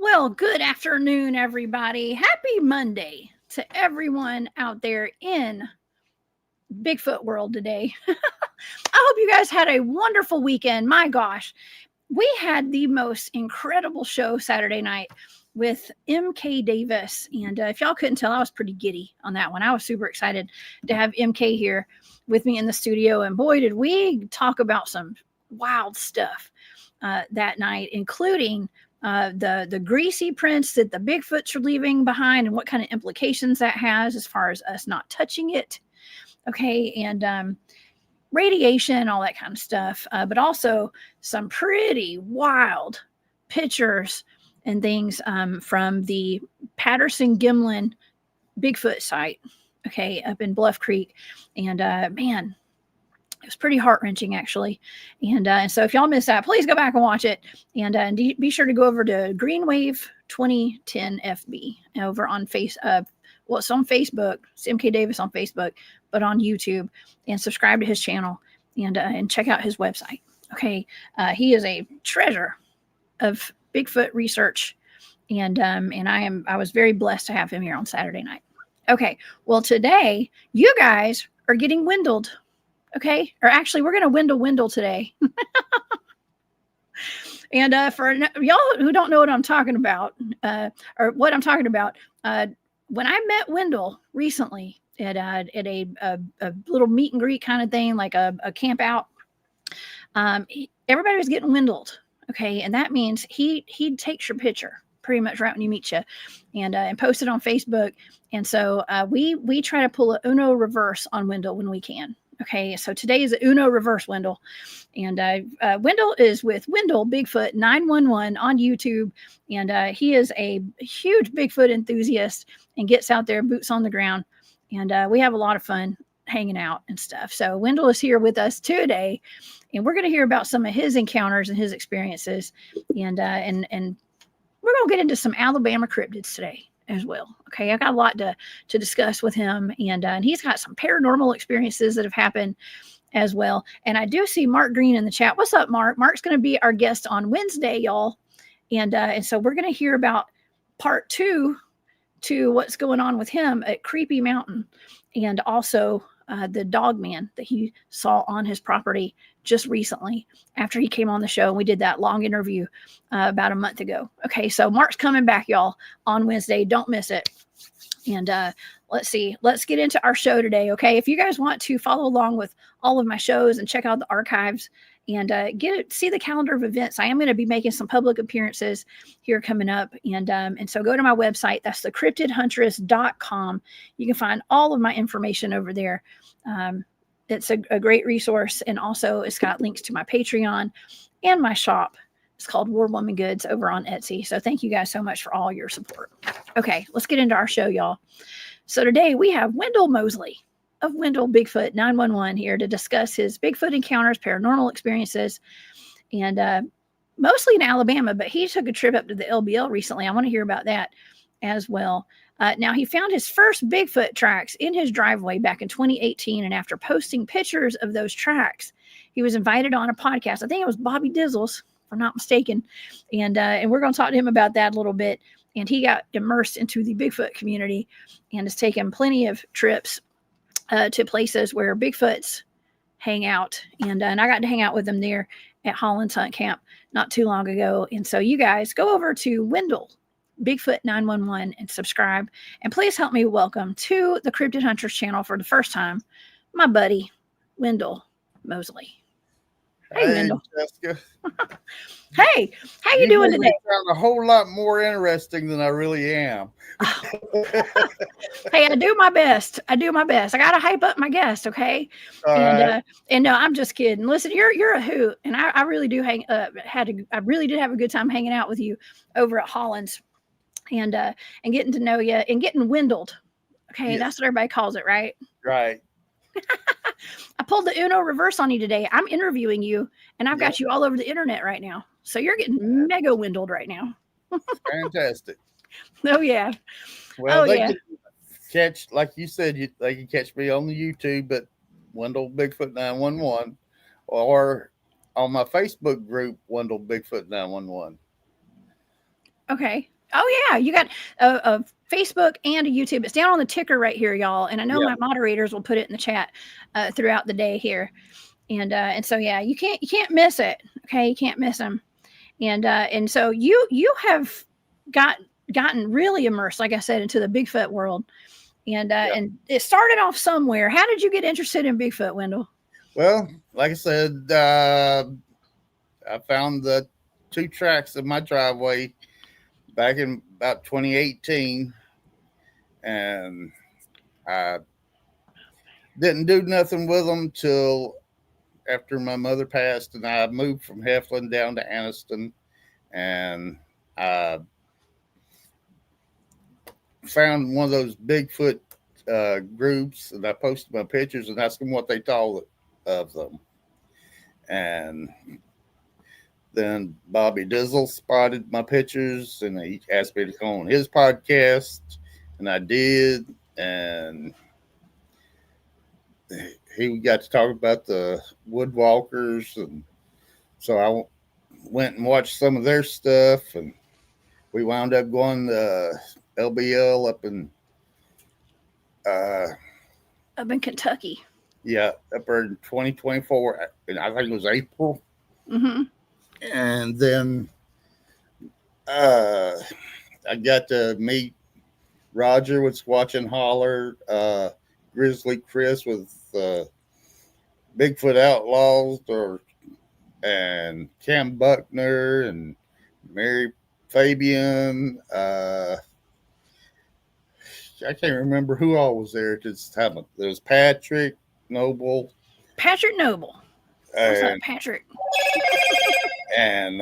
Well, good afternoon, everybody. Happy Monday to everyone out there in Bigfoot world today. I hope you guys had a wonderful weekend. My gosh, we had the most incredible show Saturday night with MK Davis. And if y'all couldn't tell, I was pretty giddy on that one. I was super excited to have MK here with me in the studio. And boy, did we talk about some wild stuff that night, including the greasy prints that the Bigfoots are leaving behind and what kind of implications that has as far as us not touching it. Okay. And radiation, all that kind of stuff. But also some pretty wild pictures and things from the Patterson-Gimlin Bigfoot site. Okay. Up in Bluff Creek. And man, it was pretty heart-wrenching, actually. And so if y'all missed that, please go back and watch it. And be sure to go over to Greenwave 2010 FB over on well, it's on Facebook. It's MK Davis on Facebook, but on YouTube. And subscribe to his channel and check out his website. Okay. He is a treasure of Bigfoot research. And I was very blessed to have him here on Saturday night. Okay. Well, today, you guys are getting Wendelled. Okay. Or actually, we're going to Wendell today. And for y'all who don't know what I'm talking about, or what I'm talking about, when I met Wendell recently at a little meet and greet kind of thing, like a camp out, everybody was getting Wendelled. Okay. And that means he takes your picture pretty much right when he meets you and post it on Facebook. And so we try to pull a Uno reverse on Wendell when we can. Okay, so today is the Uno reverse Wendell. And Wendell is with Wendell Bigfoot 911 on YouTube. And he is a huge Bigfoot enthusiast and gets out there, boots on the ground. And we have a lot of fun hanging out and stuff. So Wendell is here with us today. And we're going to hear about some of his encounters and his experiences. And we're going to get into some Alabama cryptids today as well. Okay, I got a lot to discuss with him, and he's got some paranormal experiences that have happened as well. And I do see Mark Green in the chat. What's up, Mark? Mark's going to be our guest on Wednesday, y'all. And so we're going to hear about part 2 to what's going on with him at Creepy Mountain, and also the Dogman that he saw on his property just recently after he came on the show. And we did that long interview about a month ago. Okay, so Mark's coming back, y'all, on Wednesday. Don't miss it. And let's see. Let's get into our show today, okay? If you guys want to follow along with all of my shows and check out the archives and see the calendar of events, I am going to be making some public appearances here coming up. And so go to my website. That's the cryptidhuntress.com. You can find all of my information over there. It's a great resource. And also it's got links to my Patreon and my shop. It's called War Woman Goods over on Etsy. So thank you guys so much for all your support. Okay, let's get into our show, y'all. So today we have Wendell Mosley of Wendell Bigfoot 911 here to discuss his Bigfoot encounters, paranormal experiences, and mostly in Alabama, but he took a trip up to the LBL recently. I want to hear about that as well. Now, he found his first Bigfoot tracks in his driveway back in 2018, and after posting pictures of those tracks, he was invited on a podcast. I think it was Bobby Dizzle's, if I'm not mistaken, and we're going to talk to him about that a little bit. And he got immersed into the Bigfoot community and has taken plenty of trips to places where Bigfoots hang out. And I got to hang out with them there at Holland's Hunt Camp not too long ago. And so you guys go over to Wendell Bigfoot 911 and subscribe. And please help me welcome to the Cryptid Hunters channel for the first time, my buddy, Wendell Mosley. Hey, Hey, Wendell. Jessica. Hey, how you You doing made me today? sound a whole lot more interesting than I really am. Hey, I do my best. I do my best. I gotta hype up my guest, okay? All And right. and no, I'm just kidding. Listen, you're a hoot, and I really do I really did have a good time hanging out with you over at Holland's and getting to know you and getting windled. Okay, Yes. that's what everybody calls it, right? Right. I pulled the Uno reverse on you today. I'm interviewing you, and I've Yep. got you all over the internet right now. So you're getting mega windled right now. Fantastic. Oh yeah. Well, Oh they yeah. can catch, like you said, they can catch me on the YouTube at Wendell Bigfoot 911 or on my Facebook group, Wendell Bigfoot 911. Okay. Oh yeah, you got a Facebook and a YouTube. It's down on the ticker right here, y'all. And I know Yeah. my moderators will put it in the chat throughout the day here. And so yeah, you can't miss it. Okay, you can't miss them. And so you have got gotten really immersed, like I said, into the Bigfoot world. Yeah. And it started off somewhere. How did you get interested in Bigfoot, Wendell? Well, like I said, I found the two tracks in my driveway back in about 2018, and I didn't do nothing with them till after my mother passed, and I moved from Heflin down to Anniston, and I found one of those Bigfoot groups, and I posted my pictures and asked them what they thought of them. And then Bobby Dizzle spotted my pictures, and he asked me to come on his podcast, and I did. And he got to talk about the woodwalkers, and so I went and watched some of their stuff, and we wound up going to LBL up in uh, Up in Kentucky. yeah, up there in 2024, and I think it was April. Mm-hmm. And then uh, I got to meet Roger with Squatchin Holler, Grizzly Chris with Bigfoot Outlaws, and Cam Buckner and Mary Fabian. I can't remember who all was there at this time. There was Patrick Noble Patrick Noble. What's up, and Patrick? and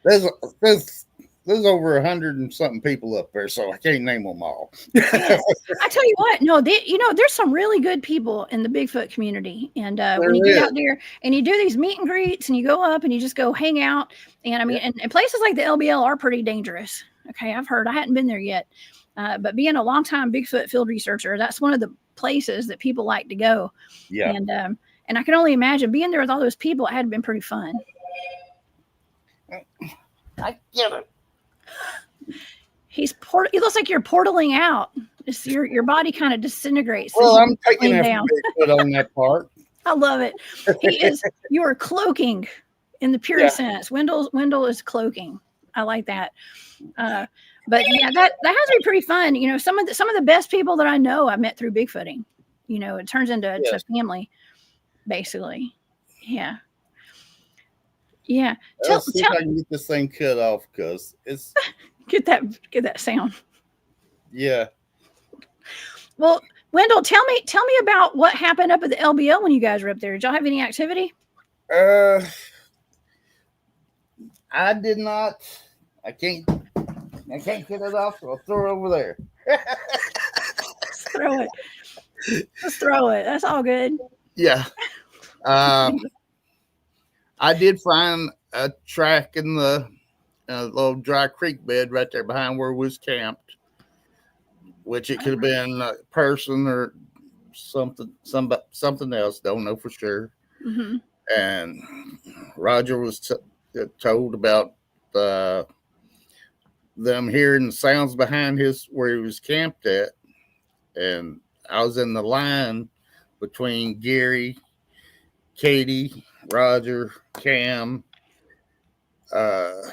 there's there's there's over 100 and something people up there, so I can't name them all. Yes. I tell you what, no, there's some really good people in the Bigfoot community. And when you There get is. out there and you do these meet and greets and you go up and you just go hang out. And I mean, Yeah. and places like the LBL are pretty dangerous. Okay. I've heard, I hadn't been there yet. But being a longtime Bigfoot field researcher, that's one of the places that people like to go. Yeah. And I can only imagine being there with all those people, it had been pretty fun. I get it. He looks like you're portaling out. Just your body kind of disintegrates as Well, you I'm taking lean after down. Bigfoot on that part. I love it. You are cloaking in the purest sense. Wendell is cloaking. I like that. But yeah, that has to be pretty fun. You know, some of the best people that I know I met through Bigfooting. You know, it turns into Yes. family, basically. Yeah. Yeah. Let's see if I can get this thing cut off because it's Get that sound. yeah. Well, Wendell, tell me about what happened up at the LBL when you guys were up there. Did y'all have any activity? Uh, I did not. I can't get it off, so I'll throw it over there. Let's throw it. Let's throw it. That's all good. Yeah. I did find a track in the little dry creek bed right there behind where we was camped, which it could have been a person or something else. Don't know for sure. Mm-hmm. And Roger was told about them hearing the sounds behind where he was camped at, and I was in the line between Gary, Katie, Roger, Cam, and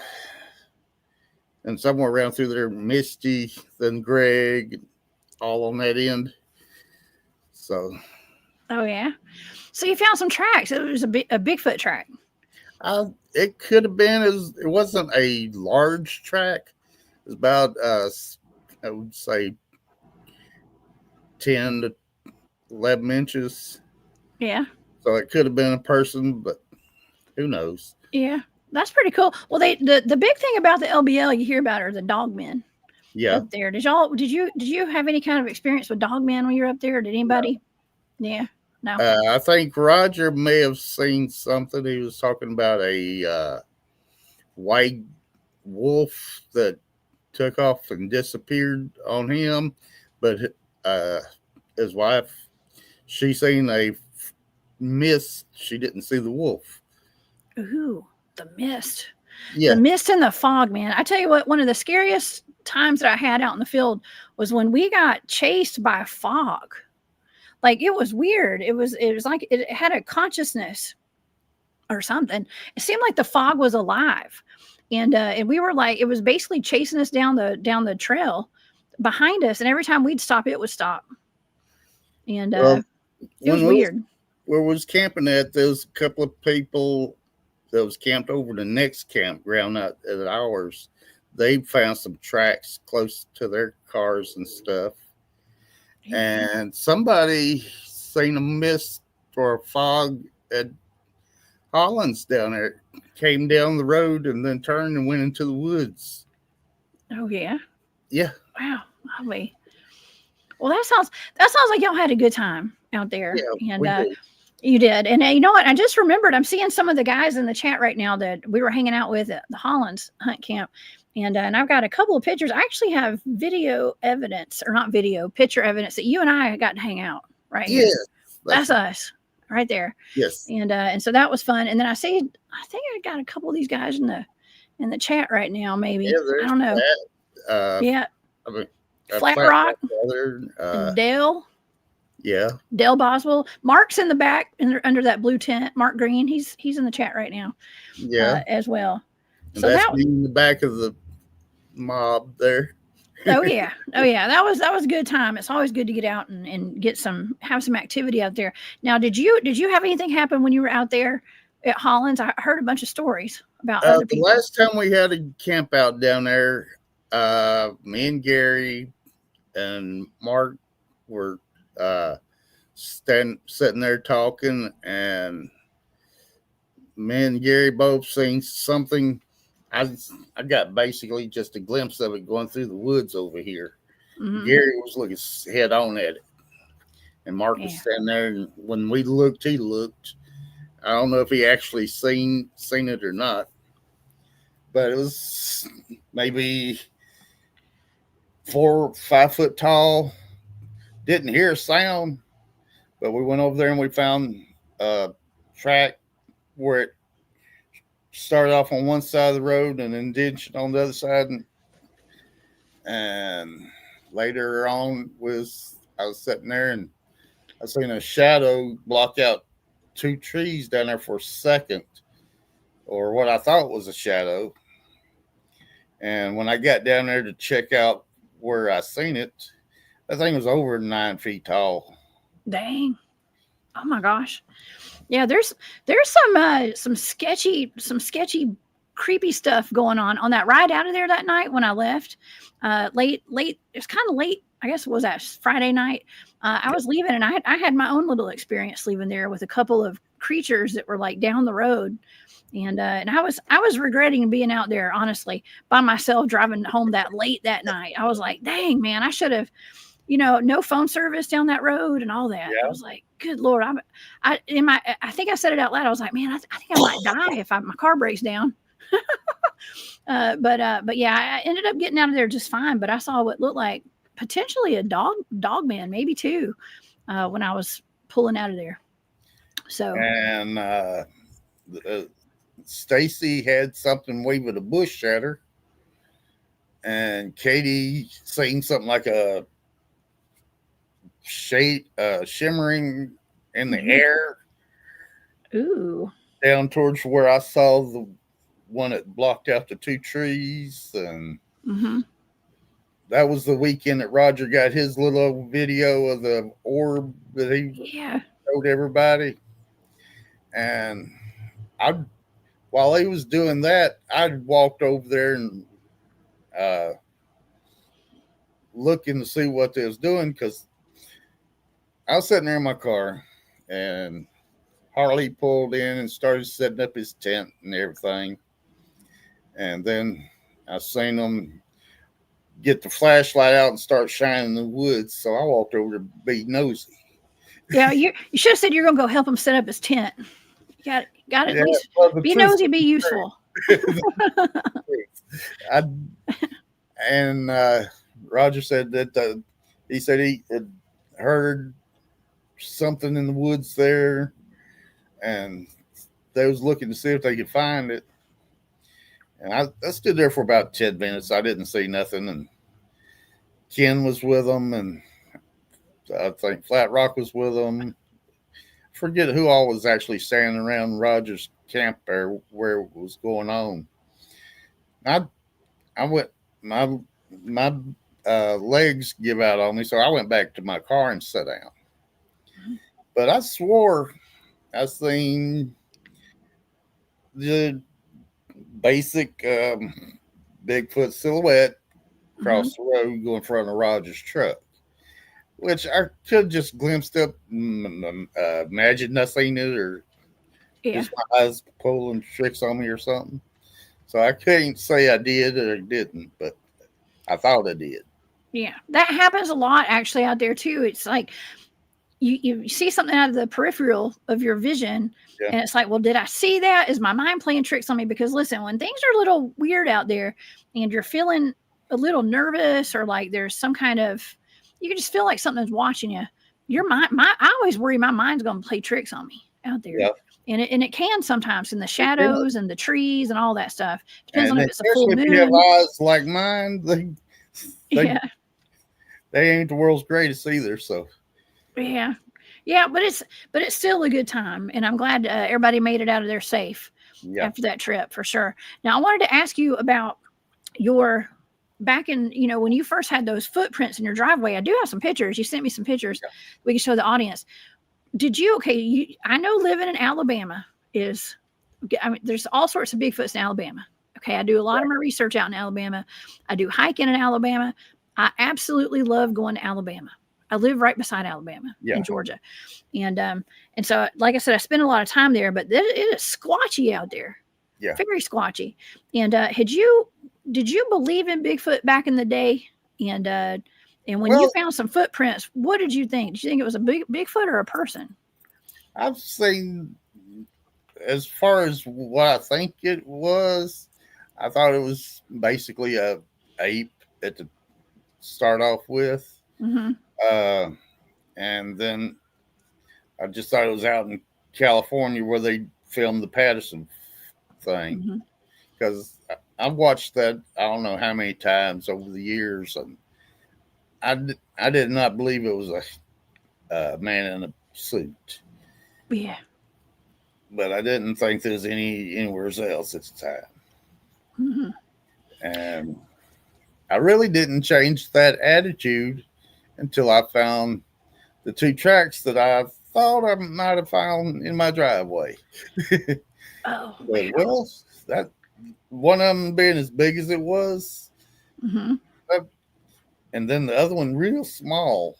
somewhere around through there, Misty, then Greg, all on that end. So Oh yeah. So you found some tracks. It was a Bigfoot track. It could have been. It wasn't a large track. It was about I would say 10 to 11 inches. Yeah. So it could have been a person, but who knows? Yeah. That's pretty cool. Well, the big thing about the LBL you hear about are the dogmen Yeah. up there. Did you have any kind of experience with dogmen when you were up there? Did anybody? Yeah. No. I think Roger may have seen something. He was talking about a white wolf that took off and disappeared on him, but uh, his wife, she seen a mist. She didn't see the wolf. Ooh, the mist. Yeah. The mist and the fog, man. I tell you what, one of the scariest times that I had out in the field was when we got chased by fog. Like it was weird. It was like it had a consciousness or something. It seemed like the fog was alive. And we were like, it was basically chasing us down the trail behind us, and every time we'd stop, it would stop. And Well, it was when weird. where we was camping at, there was a couple of people that was camped over the next campground out at ours. They found some tracks close to their cars and stuff. And somebody seen a mist or a fog at Holland's down there. Came down the road and then turned and went into the woods. Oh yeah. Yeah. Wow. Lovely. Well, that sounds like y'all had a good time out there. Yeah, And we did. you did. And you know what? I just remembered, I'm seeing some of the guys in the chat right now that we were hanging out with at the Holland's hunt camp. And I've got a couple of pictures. I actually have video evidence, or not video, picture evidence that you and I got to hang out right here. Yes. That's us right there. Yes. And so that was fun. And then I think I got a couple of these guys in the chat right now, maybe. Yeah, I don't know. That, Yeah. I mean, Flat Rock. Brother, Dale. yeah. Dale Boswell. Mark's in the back under that blue tent. Mark Green. He's in the chat right now. Yeah. As well. And So that's me in the back of the mob there. Oh yeah. That was a good time. It's always good to get out and have some activity out there. Now, did you have anything happen when you were out there at Holland's? I heard a bunch of stories about other The people. last time we had a camp out down there, me and Gary and Mark were sitting there talking, and me and Gary both seen something. I got basically just a glimpse of it going through the woods over here. Mm-hmm. Gary was looking head on at it, and Mark was standing there. And when we looked, he looked. I don't know if he actually seen it or not, but it was maybe 4 or 5 foot tall. Didn't hear a sound, but we went over there and we found a track where it started off on one side of the road and then ditched on the other side. And later on I was sitting there and I seen a shadow block out 2 trees down there for a second, or what I thought was a shadow. And when I got down there to check out where I seen it, that thing was over 9 feet tall. Dang. Oh my gosh. Yeah, there's some sketchy, creepy stuff going on that ride out of there that night when I left. Late. It was kind of late. I guess it was that Friday night. I was leaving, and I had my own little experience leaving there with a couple of creatures that were like down the road, and I was regretting being out there, honestly, by myself driving home that late that night. I was like, dang man, I should have. No phone service down that road and all that. Yeah. I was like, good Lord. I think I said it out loud. I was like, man, I think I might die if my car breaks down. But yeah, I ended up getting out of there just fine. But I saw what looked like potentially a dogman, maybe 2, when I was pulling out of there. So, and Stacy had something wave at a bush at her, and Katie seen something like a shade shimmering in the air. Ooh. Down towards where I saw the one that blocked out the 2 trees. And that was the weekend that Roger got his little video of the orb that he showed everybody. And I, while he was doing that, I walked over there and uh, looking to see what they was doing because I was sitting there in my car and Harley pulled in and started setting up his tent and everything. And then I seen him get the flashlight out and start shining in the woods. So I walked over to be nosy. Yeah, you should have said you're gonna go help him set up his tent. You got to at Yeah, least well, the be truth nosy, be useful. I and Roger said that he said he had heard something in the woods there, and they was looking to see if they could find it. And I stood there for about 10 minutes. I didn't see nothing, and Ken was with them, and I think Flat Rock was with them. Forget who all was actually standing around Roger's camp there where it was going on. I went my legs give out on me, so I went back to my car and sat down. But I swore I seen the basic Bigfoot silhouette across the road going in front of Roger's truck, which I could just glimpsed up, imagined I seen it, or just my eyes pulling tricks on me or something. So I can't say I did or didn't, but I thought I did. Yeah, that happens a lot actually out there too. It's like you see something out of the peripheral of your vision, Yeah. and it's like, well, did I see that? Is my mind playing tricks on me? Because listen, when things are a little weird out there and you're feeling a little nervous or like there's some kind of, you can just feel like something's watching you. Your mind, I always worry my mind's going to play tricks on me out there. Yeah. And it can sometimes in the shadows and the trees and all that stuff. Depends And on if it's a full moon. if you have eyes like mine, they ain't the world's greatest either. So yeah, but it's still a good time, and I'm glad everybody made it out of there safe after that trip for sure. Now I wanted to ask you about your back in, when you first had those footprints in your driveway. I do have some pictures. You sent me some pictures we can show the audience. Did you? Okay, I know living in Alabama is, there's all sorts of Bigfoots in Alabama. Okay, I do a lot of my research out in Alabama. I do hiking in Alabama. I absolutely love going to Alabama. I live right beside Alabama in Georgia. And so, like I said, I spend a lot of time there, but it is squatchy out there. Yeah. Very squatchy. And did you believe in Bigfoot back in the day? And when you found some footprints, what did you think? Did you think it was a Bigfoot or a person? I've seen, as far as what I think it was, I thought it was basically a ape at the start off with. Mm-hmm. And then I just thought it was out in California where they filmed the Patterson thing, because I've watched that I don't know how many times over the years, and I did not believe it was a man in a suit. Yeah, but I didn't think there was anywhere else at the time. Mm-hmm. And I really didn't change that attitude until I found the 2 tracks that I thought I might have found in my driveway. Oh, but, well, that one of them being as big as it was, and then the other one real small.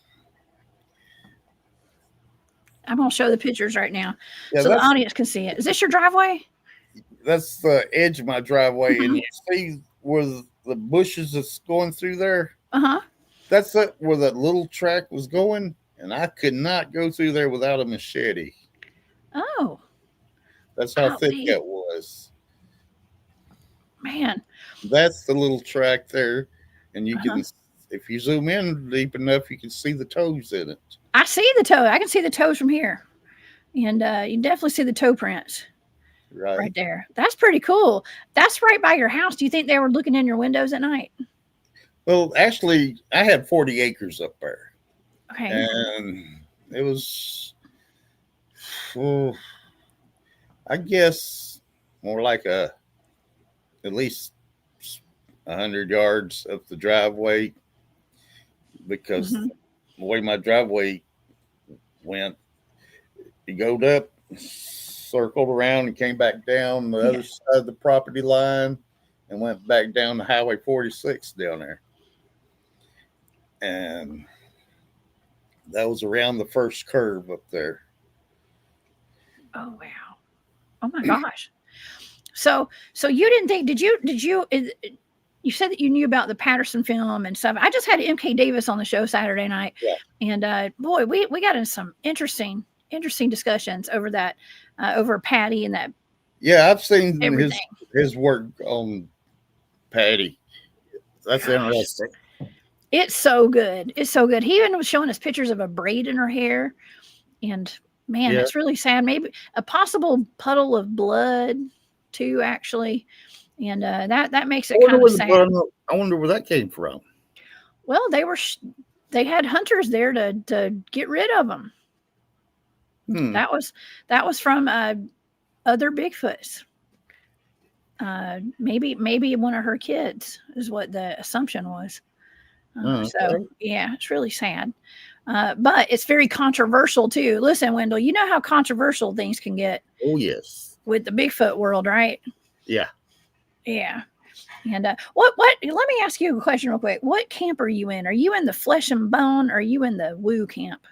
I'm going to show the pictures right now so the audience can see it. Is this your driveway? That's the edge of my driveway, and you see where the bushes that's going through there? That's where that little track was going, and I could not go through there without a machete. Oh. That's how thick that was. Man. That's the little track there, and you can, if you zoom in deep enough, you can see the toes in it. I see the toe. I can see the toes from here. And you can definitely see the toe prints. Right there. That's pretty cool. That's right by your house. Do you think they were looking in your windows at night? Well, actually, I had 40 acres up there. Okay. And it was, I guess, more like at least 100 yards up the driveway, because the way my driveway went, He goed up, circled around, and came back down the other side of the property line and went back down the Highway 46 down there. And that was around the first curve up there. Oh wow! Oh my gosh! So you didn't think? Did you? You said that you knew about the Patterson film and stuff. I just had MK Davis on the show Saturday night, and boy, we got into some interesting discussions over that, over Patty and that. Yeah, I've seen everything. his work on Patty. That's interesting. It's so good. It's so good. He even was showing us pictures of a braid in her hair, and man, it's really sad. Maybe a possible puddle of blood too, actually. And that makes it kind of sad. I wonder where that came from. Well, they had hunters there to get rid of them. That was from other Bigfoots. Maybe one of her kids is what the assumption was. So yeah, it's really sad. But it's very controversial too. Listen, Wendell, you know how controversial things can get. Oh yes. With the Bigfoot world, right? Yeah. Yeah. And what? Let me ask you a question real quick. What camp are you in? Are you in the flesh and bone? Or are you in the woo camp?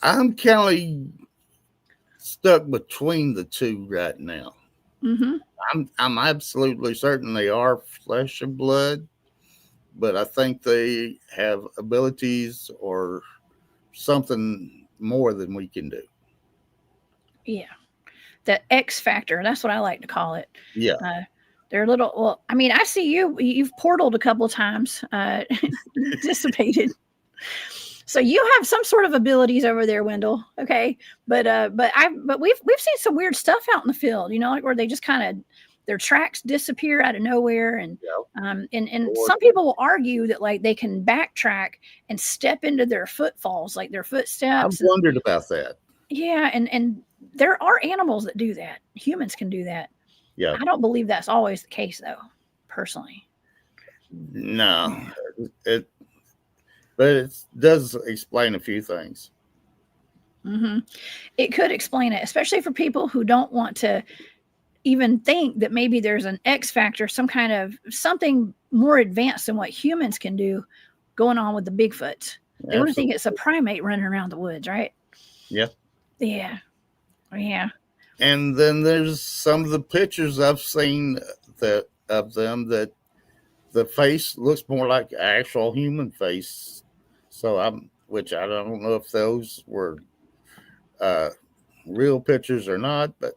I'm kind of stuck between the two right now. I'm absolutely certain they are flesh and blood, but I think they have abilities or something more than we can do. Yeah. The X factor. That's what I like to call it. Yeah. They're little. Well, I mean, I see you've portaled a couple of times, dissipated. So you have some sort of abilities over there, Wendell. Okay. But we've seen some weird stuff out in the field, like where they just kind of, their tracks disappear out of nowhere. And, and some people will argue that like they can backtrack and step into their footfalls, like their footsteps. I've wondered about that. Yeah. And there are animals that do that. Humans can do that. Yeah. I don't believe that's always the case though, personally. No, but it does explain a few things. It could explain it, especially for people who don't want to even think that maybe there's an X factor, some kind of something more advanced than what humans can do going on with the Bigfoot. They want to think it's a primate running around the woods, right? Yeah. Yeah. Yeah. And then there's some of the pictures I've seen of them that the face looks more like an actual human face. So which I don't know if those were real pictures or not, but.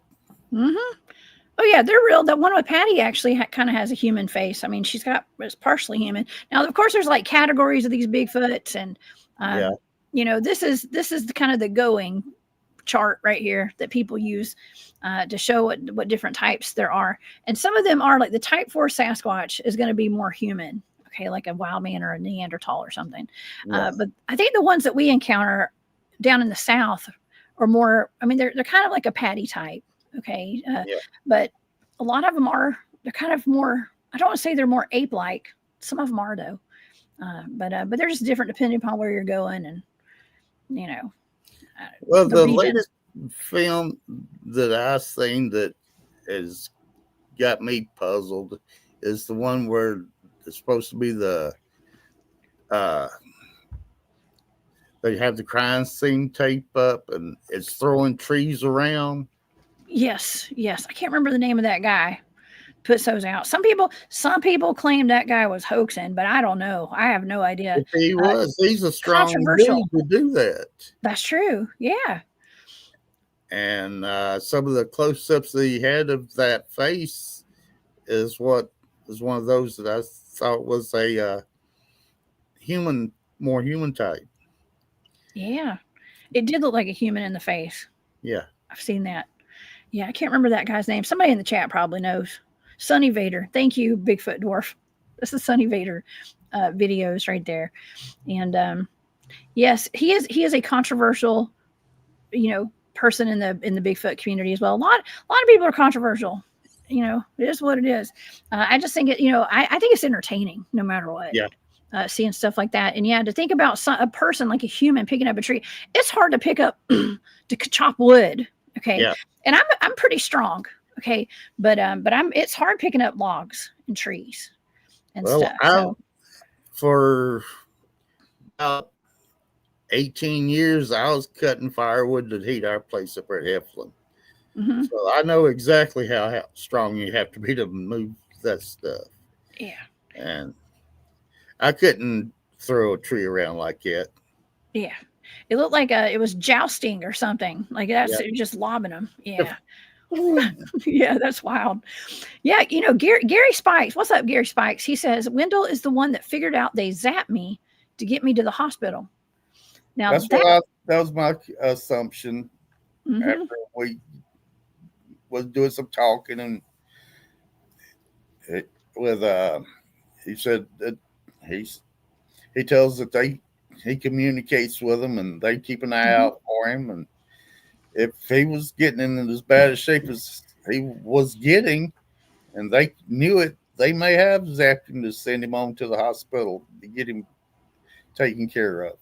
Oh yeah, they're real. The one with Patty actually kind of has a human face. I mean, it's partially human. Now, of course, there's like categories of these Bigfoots, and this is the kind of the going chart right here that people use to show what different types there are. And some of them are like the type 4 Sasquatch is going to be more human, okay, like a wild man or a Neanderthal or something. But I think the ones that we encounter down in the South are more, I mean, they're kind of like a Patty type, okay, but a lot of them they're kind of more, I don't want to say they're more ape-like. Some of them are though, but they're just different depending upon where you're going, and well, the latest film that I've seen that has got me puzzled is the one where it's supposed to be they have the crime scene tape up and it's throwing trees around. Yes. I can't remember the name of that guy. Puts those out. Some people claim that guy was hoaxing, but I don't know. I have no idea. If he was. He's a strong dude to do that. That's true. Yeah. And some of the close-ups that he had of that face is one of those that I thought was a more human type. Yeah. It did look like a human in the face. Yeah. I've seen that. Yeah, I can't remember that guy's name. Somebody in the chat probably knows. Sonny Vader. Thank you, Bigfoot Dwarf. This is Sonny Vader videos right there. And yes, he is a controversial, person in the Bigfoot community as well. A lot of people are controversial. It is what it is. I just think I think it's entertaining no matter what. Yeah. seeing stuff like that. And yeah, to think about a person like a human picking up a tree, it's hard to pick up to chop wood. Okay, Yeah. and I'm pretty strong. Okay, but it's hard picking up logs and trees and Well, stuff. I So for about 18 years, I was cutting firewood to heat our place up at Heflin. mhm. So I know exactly how strong you have to be to move that stuff. Yeah, And I couldn't throw a tree around like that. yeah. It looked like it was jousting or something like that's Yeah. just lobbing them. Yeah. Yeah, that's wild. Yeah, you know, Gary Spikes. What's up, Gary Spikes? He says Wendell is the one that figured out they zapped me to get me to the hospital. Now That was my assumption mhm. after we was doing some talking and with he said that he's he tells that he communicates with them and they keep an eye Mhm. out for him, and if he was getting in as bad a shape as he was getting and they knew it, they may have zapped him to send him on to the hospital to get him taken care of.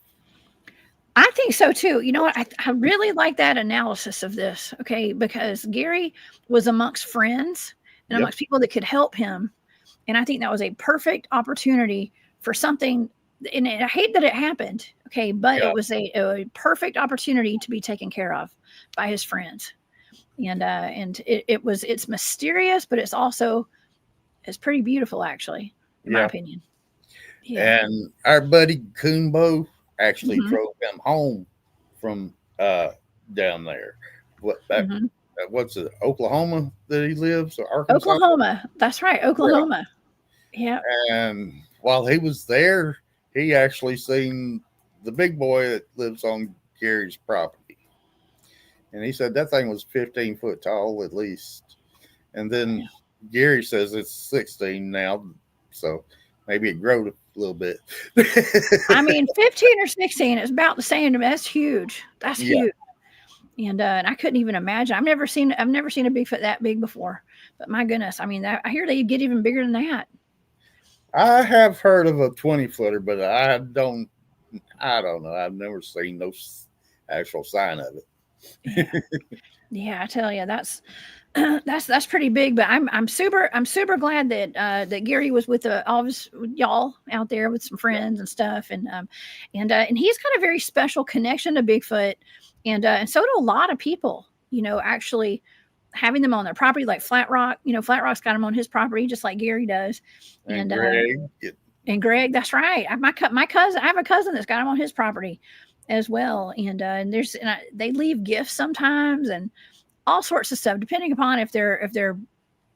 I think so too. You know what? I really like that analysis of this. Okay, because Gary was amongst friends and Yep. amongst people that could help him, and I think that was a perfect opportunity for something. And I hate that it happened. Okay, but Yeah. it was a perfect opportunity to be taken care of by his friends, and it's mysterious, but it's pretty beautiful actually, in my Yeah. opinion. Yeah. And our buddy Coonbo actually Hmm. drove him home from down there. Hmm. What's it, Oklahoma that he lives, or Arkansas? Oklahoma. That's right, Yeah. Oklahoma. Yeah. And while he was there, he actually seen the big boy that lives on Gary's property. And he said that thing was 15 foot tall at least. And then Gary says it's 16 now. So maybe it grew a little bit. I mean, 15 or 16 is about the same to me. That's huge. That's Yeah. huge. And I couldn't even imagine. I've never seen a Bigfoot that big before. But my goodness, I mean, I hear they get even bigger than that. I have heard of a 20-footer, but I don't know. I've never seen no actual sign of it. Yeah. Yeah, I tell you, that's that's pretty big. But I'm super glad that that Gary was with all of his y'all out there with some Yeah. friends and stuff, and he's got a very special connection to Bigfoot, and so do a lot of people. You know, actually having them on their property, like Flat Rock. You know, Flat Rock's got him on his property just like Gary does, And and Greg, and Greg. That's right. My cousin. I have a cousin that's got him on his property as well, and they leave gifts sometimes and all sorts of stuff depending upon if they're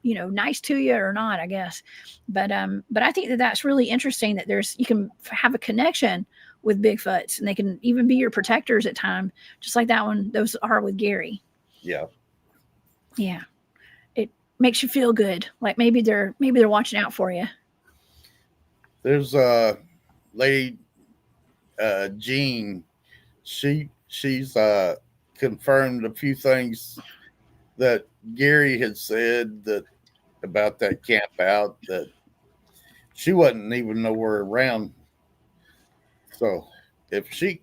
nice to you or not, I guess. But I think that that's really interesting that you can have a connection with Bigfoots and they can even be your protectors at time, just like those are with Gary. yeah. Yeah, it makes you feel good, like maybe they're watching out for you. There's a lady, Jean. She's confirmed a few things that Gary had said that about that camp out that she wasn't even nowhere around. So if she,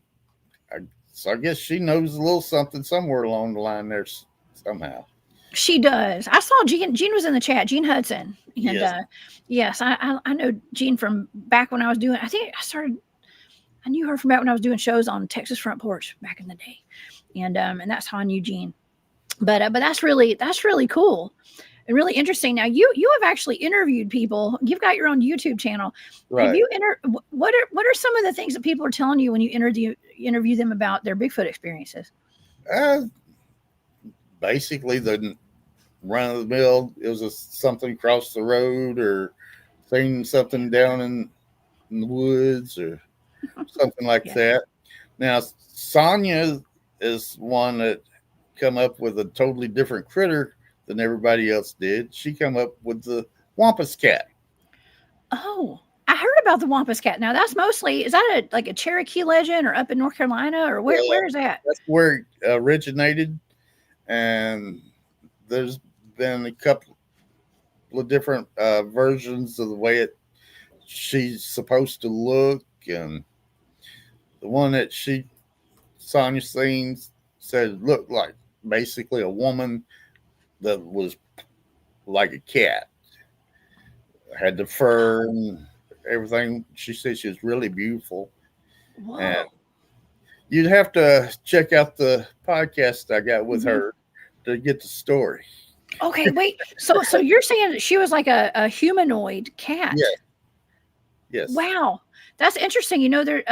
so I guess she knows a little something somewhere along the line there somehow. She does. I saw Jean was in the chat, Jean Hudson. And Yes. yes, I know Jean from back when I was doing, I knew her from back when I was doing shows on Texas Front Porch back in the day. And that's how I knew Jean. But that's really cool and really interesting. Now you have actually interviewed people. You've got your own YouTube channel. Have Right. you what are some of the things that people are telling you when you interview them about their Bigfoot experiences? Uh, Basically, the run of the mill, it was something across the road or seen something down in the woods or something like Yeah. that. Now, Sonia is one that come up with a totally different critter than everybody else did. She come up with the wampus cat. Oh, I heard about the Wampus Cat. Now that's mostly is that like a Cherokee legend or up in North Carolina or Yeah, where is that? that's where it originated, and there's been a couple of different versions of the way it she's supposed to look, and the one that Sonya seen said looked like basically a woman that was like a cat, had the fur and everything. She said she was really beautiful, and Whoa. you'd have to check out the podcast I got with Mhm. her to get the story. Okay, wait. So you're saying that she was like a humanoid cat? Yes, yes, Wow, that's interesting. There.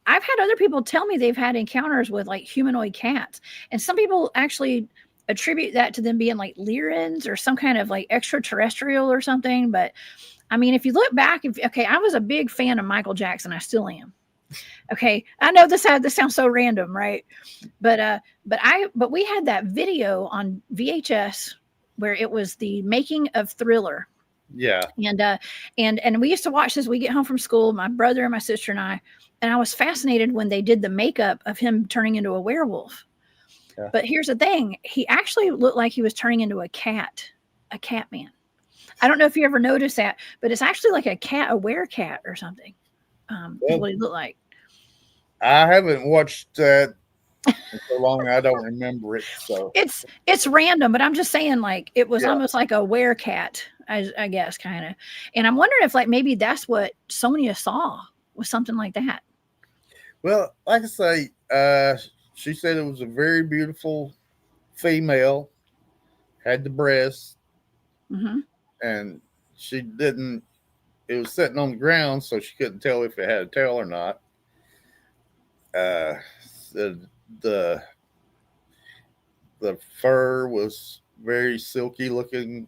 I've had other people tell me they've had encounters with like humanoid cats, and some people actually attribute that to them being like Lyrans or some kind of like extraterrestrial or something. But I mean, if you look back, okay, I was a big fan of Michael Jackson. I still am. Okay, I know this sounds so random, right? But we had that video on VHS where it was the making of Thriller, yeah, and we used to watch this. We get home from school, my brother and my sister and I was fascinated when they did the makeup of him turning into a werewolf. yeah. But here's the thing: he actually looked like he was turning into a cat man. I don't know if you ever noticed that, but it's actually like a werecat or something. Is Well, what he looked like. I haven't watched that in so long. I don't remember it. So It's random, but I'm just saying, like it was yeah. almost like a werecat, I guess, kind of. And I'm wondering if like maybe that's what Sonia saw was something like that. Well, like I say, she said it was a very beautiful female, had the breasts, Hmm. and she didn't. It was sitting on the ground, so she couldn't tell if it had a tail or not. Uh, the the the fur was very silky looking.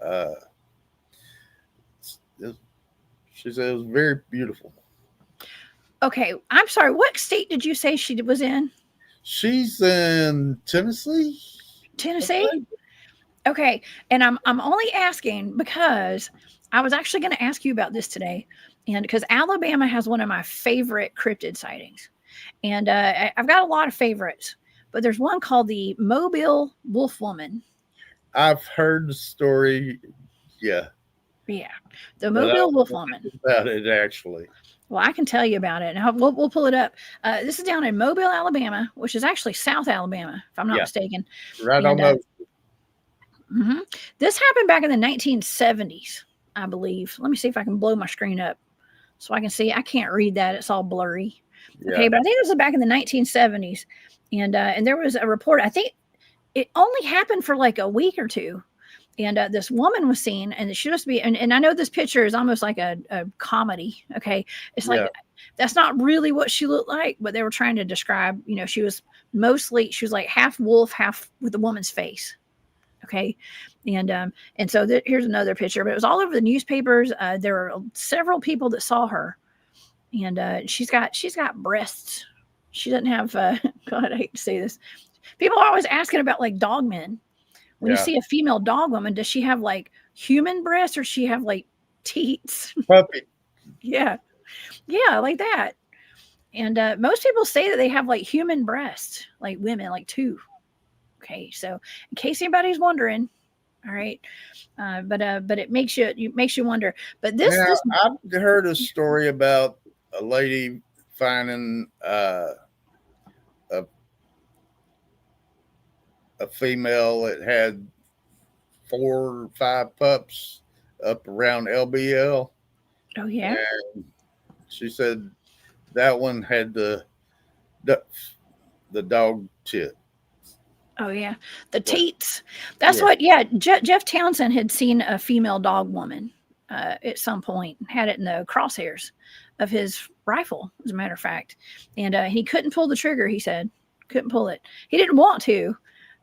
Uh, it- she said it was very beautiful. Okay, I'm sorry. What state did you say she was in? She's in Tennessee. I Tennessee. think. Okay, and I'm only asking because I was actually going to ask you about this today, and because Alabama has one of my favorite cryptid sightings, and I've got a lot of favorites, but there's one called the Mobile Wolf Woman. I've heard the story, yeah, Yeah, the but I Mobile don't Wolf know Woman. about it actually. Well, I can tell you about it. And we'll pull it up. This is down in Mobile, Alabama, which is actually South Alabama, if I'm not Yeah, mistaken. right on And the. mhm. This happened back in the 1970s, I believe. Let me see if I can blow my screen up so I can see. I can't read that; it's all blurry. Yeah, Okay, but I think this was back in the 1970s, and there was a report. I think it only happened for like a week or two, and this woman was seen, and it should just be. And I know this picture is almost like a comedy. Okay, it's yeah, like that's not really what she looked like, but they were trying to describe. She was like half wolf, half with a woman's face. Okay, and so here's another picture, but it was all over the newspapers. There were several people that saw her, and she's got breasts. She doesn't have. God, I hate to say this. People are always asking about like dogmen. When you yeah. see a female dog woman, does she have like human breasts or she have like teats? Puppy. Yeah, yeah, like that. And most people say that they have like human breasts, like women, like two. Okay, so in case anybody's wondering, all right, but it makes you wonder. But this Now this I've heard a story about a lady finding a a female that had 4 or 5 pups up around LBL, oh yeah. and she said that one had the, the dog tit. Oh yeah, the So, teats. That's yeah, what. Yeah, Jeff Townsend had seen a female dog woman at some point, and had it in the crosshairs of his rifle, as a matter of fact. And he couldn't pull the trigger. He said couldn't pull it. He didn't want to,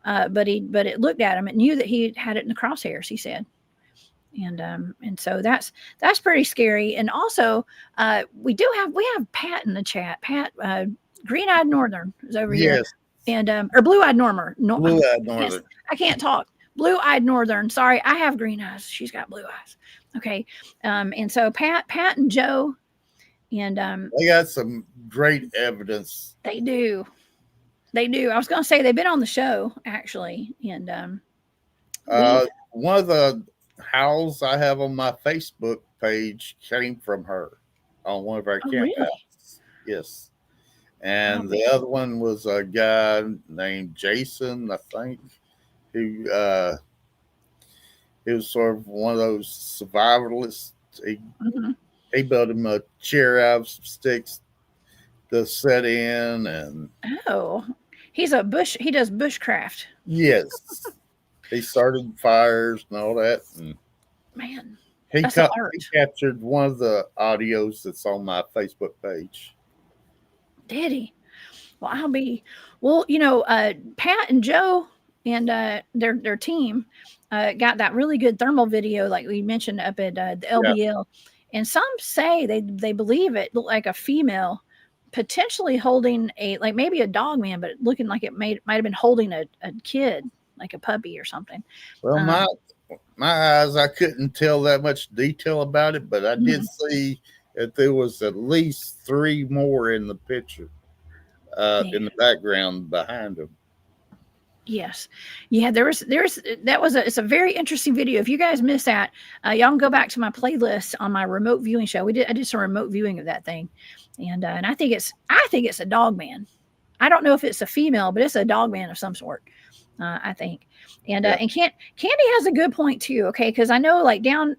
but it looked at him. It knew that he had it in the crosshairs. He said. And so that's pretty scary. And also, we have Pat in the chat. Pat, Green Eyed Northern is over here, yes, and or Blue Eyed Normer. No, blue-eyed yes, northern. I can't talk. Blue Eyed Northern. Sorry, I have green eyes. She's got blue eyes. Okay, and so Pat and Joe, and They got some great evidence. they do, they do. I was going to say they've been on the show actually, and we One of the howls I have on my Facebook page came from her on one of our Oh, really? campouts. Yes. Wow. And the other one was a guy named Jason, I think, who he was sort of one of those survivalists. Mhm. He built him a chair out of some sticks to set in, and Oh, he does bushcraft. yes, he started fires and all that. And Man, he that's an he art. captured one of the audios that's on my Facebook page. Did he? Well, Pat and Joe and their team got that really good thermal video, like we mentioned up at the Yeah. LBL, and some say they believe it looked like a female, potentially holding a like maybe a dog man, but looking like it might have been holding a kid, like a puppy or something. Well, Um, my eyes, I couldn't tell that much detail about it, but I did mhm. see that there was at least three more in the picture, Yeah. in the background behind him. Yes. Yeah, it's a very interesting video. If you guys missed that, y'all can go back to my playlist on my remote viewing show. I did some remote viewing of that thing. And I think it's a dog man. I don't know if it's a female, but it's a dog man of some sort. I think. Yeah. And Candy has a good point too, okay? Because I know like down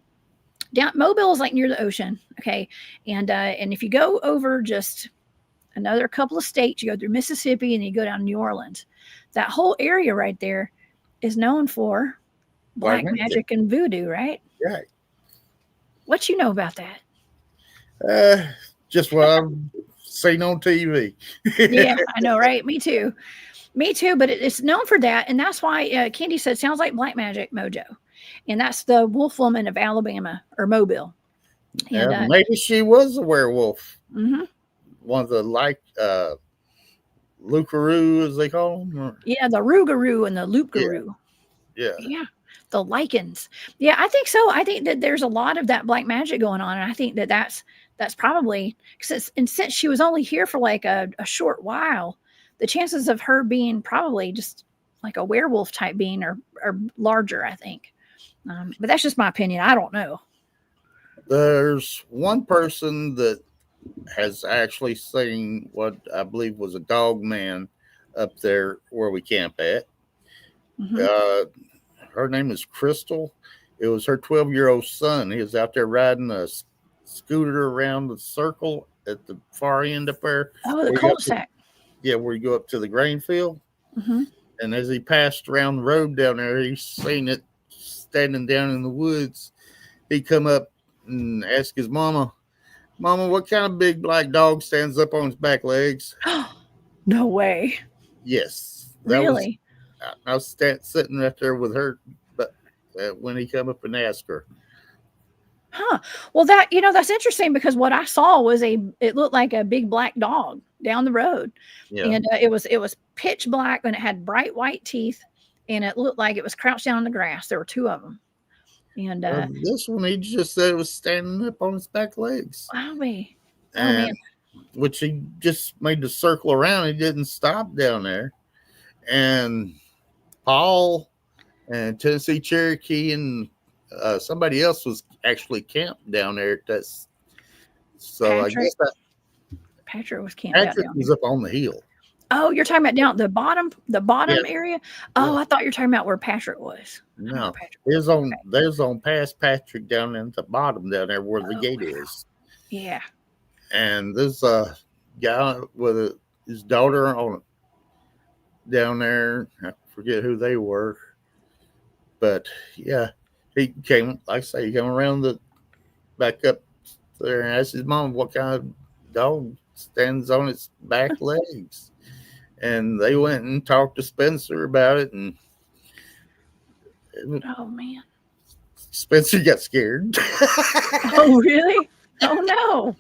Mobile is like near the ocean, okay? And if you go over just another couple of states, you go through Mississippi and you go down to New Orleans, that whole area right there is known for Black black magic. magic and voodoo, right? Yeah. What you know about that? Just what I've seen on TV. Yeah, I know, right? Me too. Me too, but it's known for that. And that's why Candy said sounds like black magic mojo. And that's the wolf woman of Alabama or Mobile. And Maybe she was a werewolf. mm-hmm. One of the Lucaroo, as they call them. Yeah, the Rougarou and the Yeah, Loopgarou. yeah. Yeah, the lichens. Yeah, I think so. I think that there's a lot of that black magic going on, and I think that that's probably since she was only here for like a short while, the chances of her being probably just like a werewolf type being are larger. I think, but that's just my opinion. I don't know. There's one person that has actually seen what I believe was a dog man up there where we camp at. Hmm. Uh, her name is Crystal. It was her 12-year-old son. He was out there riding a scooter around the circle at the far end up there. Oh, the Where you go cul-de-sac. where you go up to the grain field. Hmm. And as he passed around the road down there, he seen it standing down in the woods. He come up and asked his mama, what kind of big black dog stands up on his back legs? No way. Yes, that was. Really? I was sitting right there with her, but when he come up and asked her, Huh. Well, that's interesting because what I saw was it looked like a big black dog down the road, yeah, and it was pitch black and it had bright white teeth, and it looked like it was crouched down in the grass. There were two of them, and this one he just said it was standing up on his back legs, wow, me, oh man, and which he just made the circle around. He didn't stop down there, and Paul and Tennessee Cherokee and somebody else was actually camped down there. So I guess that Patrick was camped out Patrick down was there. up on the hill. Oh, you're talking about down the bottom Yeah, area. Oh, yeah. I thought you were talking about where Patrick was. No, Patrick. there's on past Patrick down in the bottom down there where the gate is. Yeah. And there's a guy with his daughter on down there. I forget who they were, but yeah, he came. Like I say, he came around the back up there and asked his mom what kind of dog stands on its back legs. And they went and talked to Spencer about it, and Oh man. Spencer got scared Oh really? Oh no.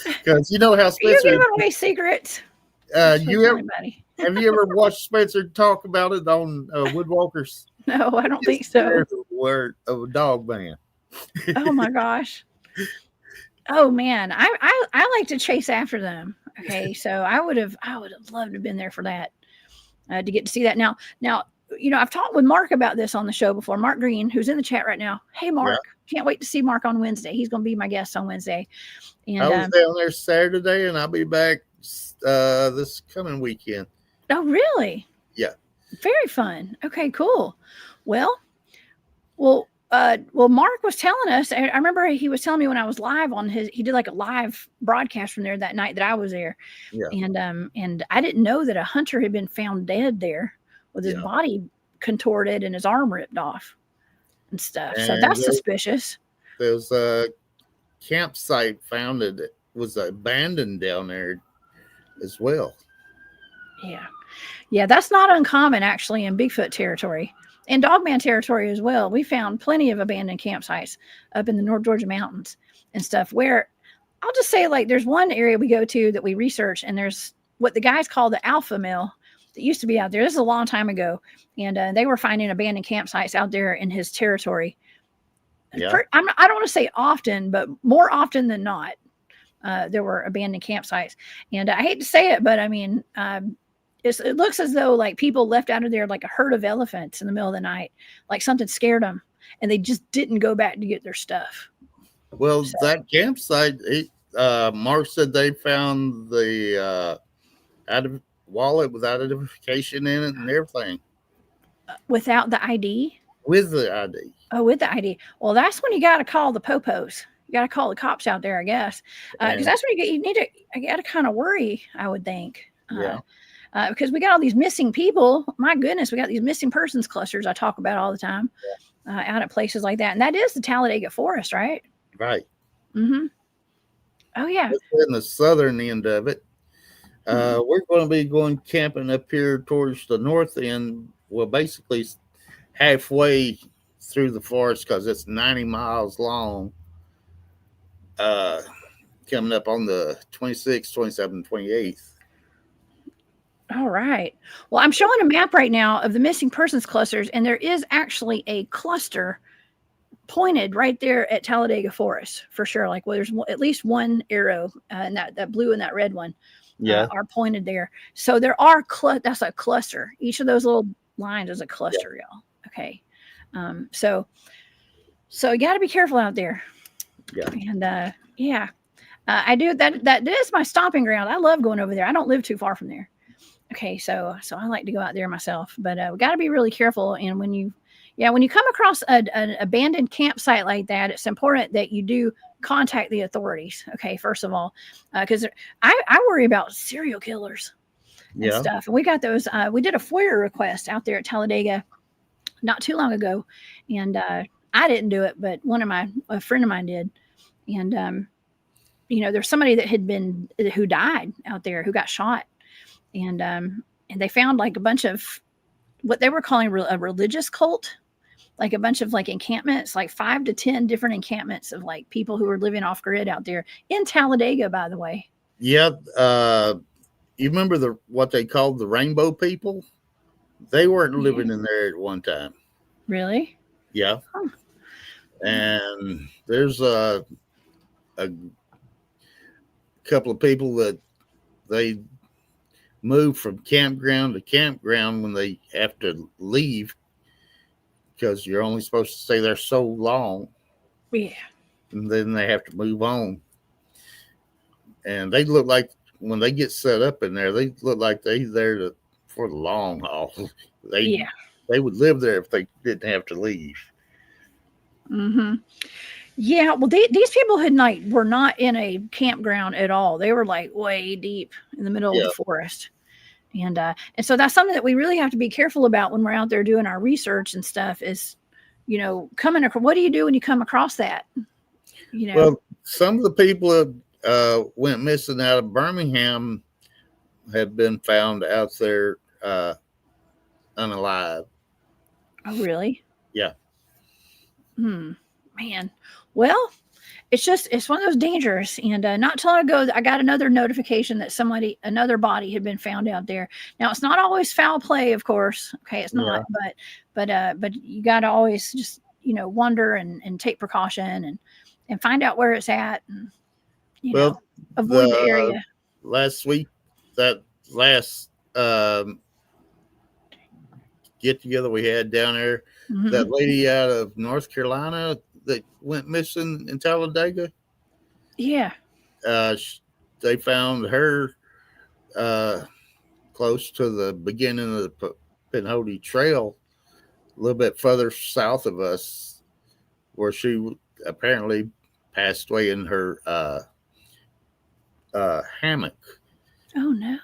because you know how You're Spencer. giving away secrets. You ever Buddy. have you ever watched Spencer talk about it on Woodwalkers? No, I don't think so. The word of a dog man. Oh my gosh. Oh man, I like to chase after them. Okay, so I would have loved to have been there for that, to get to see that. Now I've talked with Mark about this on the show before. Mark Green, who's in the chat right now. Hey, Mark, can't wait to see Mark on Wednesday. He's going to be my guest on Wednesday. And I was down there Saturday, and I'll be back this coming weekend. Oh, really? Yeah. Very fun. Okay, cool. Well, Mark was telling us. I remember he was telling me when I was live on he did like a live broadcast from there that night that I was there. Yeah. And I didn't know that a hunter had been found dead there with his body contorted and his arm ripped off and stuff. And so that's suspicious. There's a campsite found that was abandoned down there as well. Yeah, that's not uncommon actually in Bigfoot territory and Dogman territory as well. We found plenty of abandoned campsites up in the North Georgia mountains and stuff where I'll just say, like, there's one area we go to that we research, and there's what the guys call the alpha male that used to be out there. This is a long time ago, and they were finding abandoned campsites out there in his territory. Yeah. I don't want to say often, but more often than not, there were abandoned campsites. And I hate to say it, but I mean, it looks as though like people left out of there like a herd of elephants in the middle of the night, like something scared them, and they just didn't go back to get their stuff. Well, that campsite, Mark said they found the wallet with identification in it and everything. Without the ID? With the ID. Oh, with the ID. Well, that's when you got to call the popos. You got to call the cops out there, I guess, because that's when you got to kind of worry, I would think. Because we got all these missing people. My goodness, we got these missing persons clusters I talk about all the time out at places like that. And that is the Talladega Forest, right? Right. Mm-hmm. Oh, yeah. It's in the southern end of it. We're going to be going camping up here towards the north end. Well, basically halfway through the forest because it's 90 miles long. Coming up on the 26th, 27th, 28th. All right. Well, I'm showing a map right now of the missing persons clusters, and there is actually a cluster pointed right there at Talladega Forest for sure. Like, well, there's at least one arrow, and that blue and that red one are pointed there. So there are that's a cluster. Each of those little lines is a cluster, y'all. Okay. So you got to be careful out there. Yeah. And I do that is my stomping ground. I love going over there. I don't live too far from there. Okay, so I like to go out there myself, but we got to be really careful. And when you come across an abandoned campsite like that, it's important that you do contact the authorities. Okay, first of all, because I worry about serial killers and stuff. And we got those. We did a FOIA request out there at Talladega not too long ago, and I didn't do it, but a friend of mine did. And there's somebody that who died out there, who got shot. And they found like a bunch of what they were calling a religious cult, like a bunch of like encampments, like 5 to 10 different encampments of like people who were living off grid out there in Talladega, by the way. Yeah. You remember what they called the rainbow people? They weren't living in there at one time. Really? Yeah. Huh. And there's a couple of people that they move from campground to campground when they have to leave because you're only supposed to stay there so long. Yeah. And then they have to move on. And they look like when they get set up in there, they look like they're there for the long haul. They would live there if they didn't have to leave. Mm-hmm. Yeah, well, these people were not in a campground at all. They were like way deep in the middle of the forest. And so that's something that we really have to be careful about when we're out there doing our research and stuff is, coming across, what do you do when you come across that? Well, some of the people that went missing out of Birmingham have been found out there unalive. Oh, really? Yeah. Man. Well, it's one of those dangers. And not too long ago, I got another notification that another body had been found out there. Now, it's not always foul play, of course. Okay, it's not, but you got to always just, wonder and take precaution and find out where it's at and, avoid the area. Last week, that last get together we had down there. Mhm. That lady out of North Carolina that went missing in Talladega. Yeah. Uh, they found her close to the beginning of the Pinhoti Trail, a little bit further south of us, where she apparently passed away in her hammock. Oh no.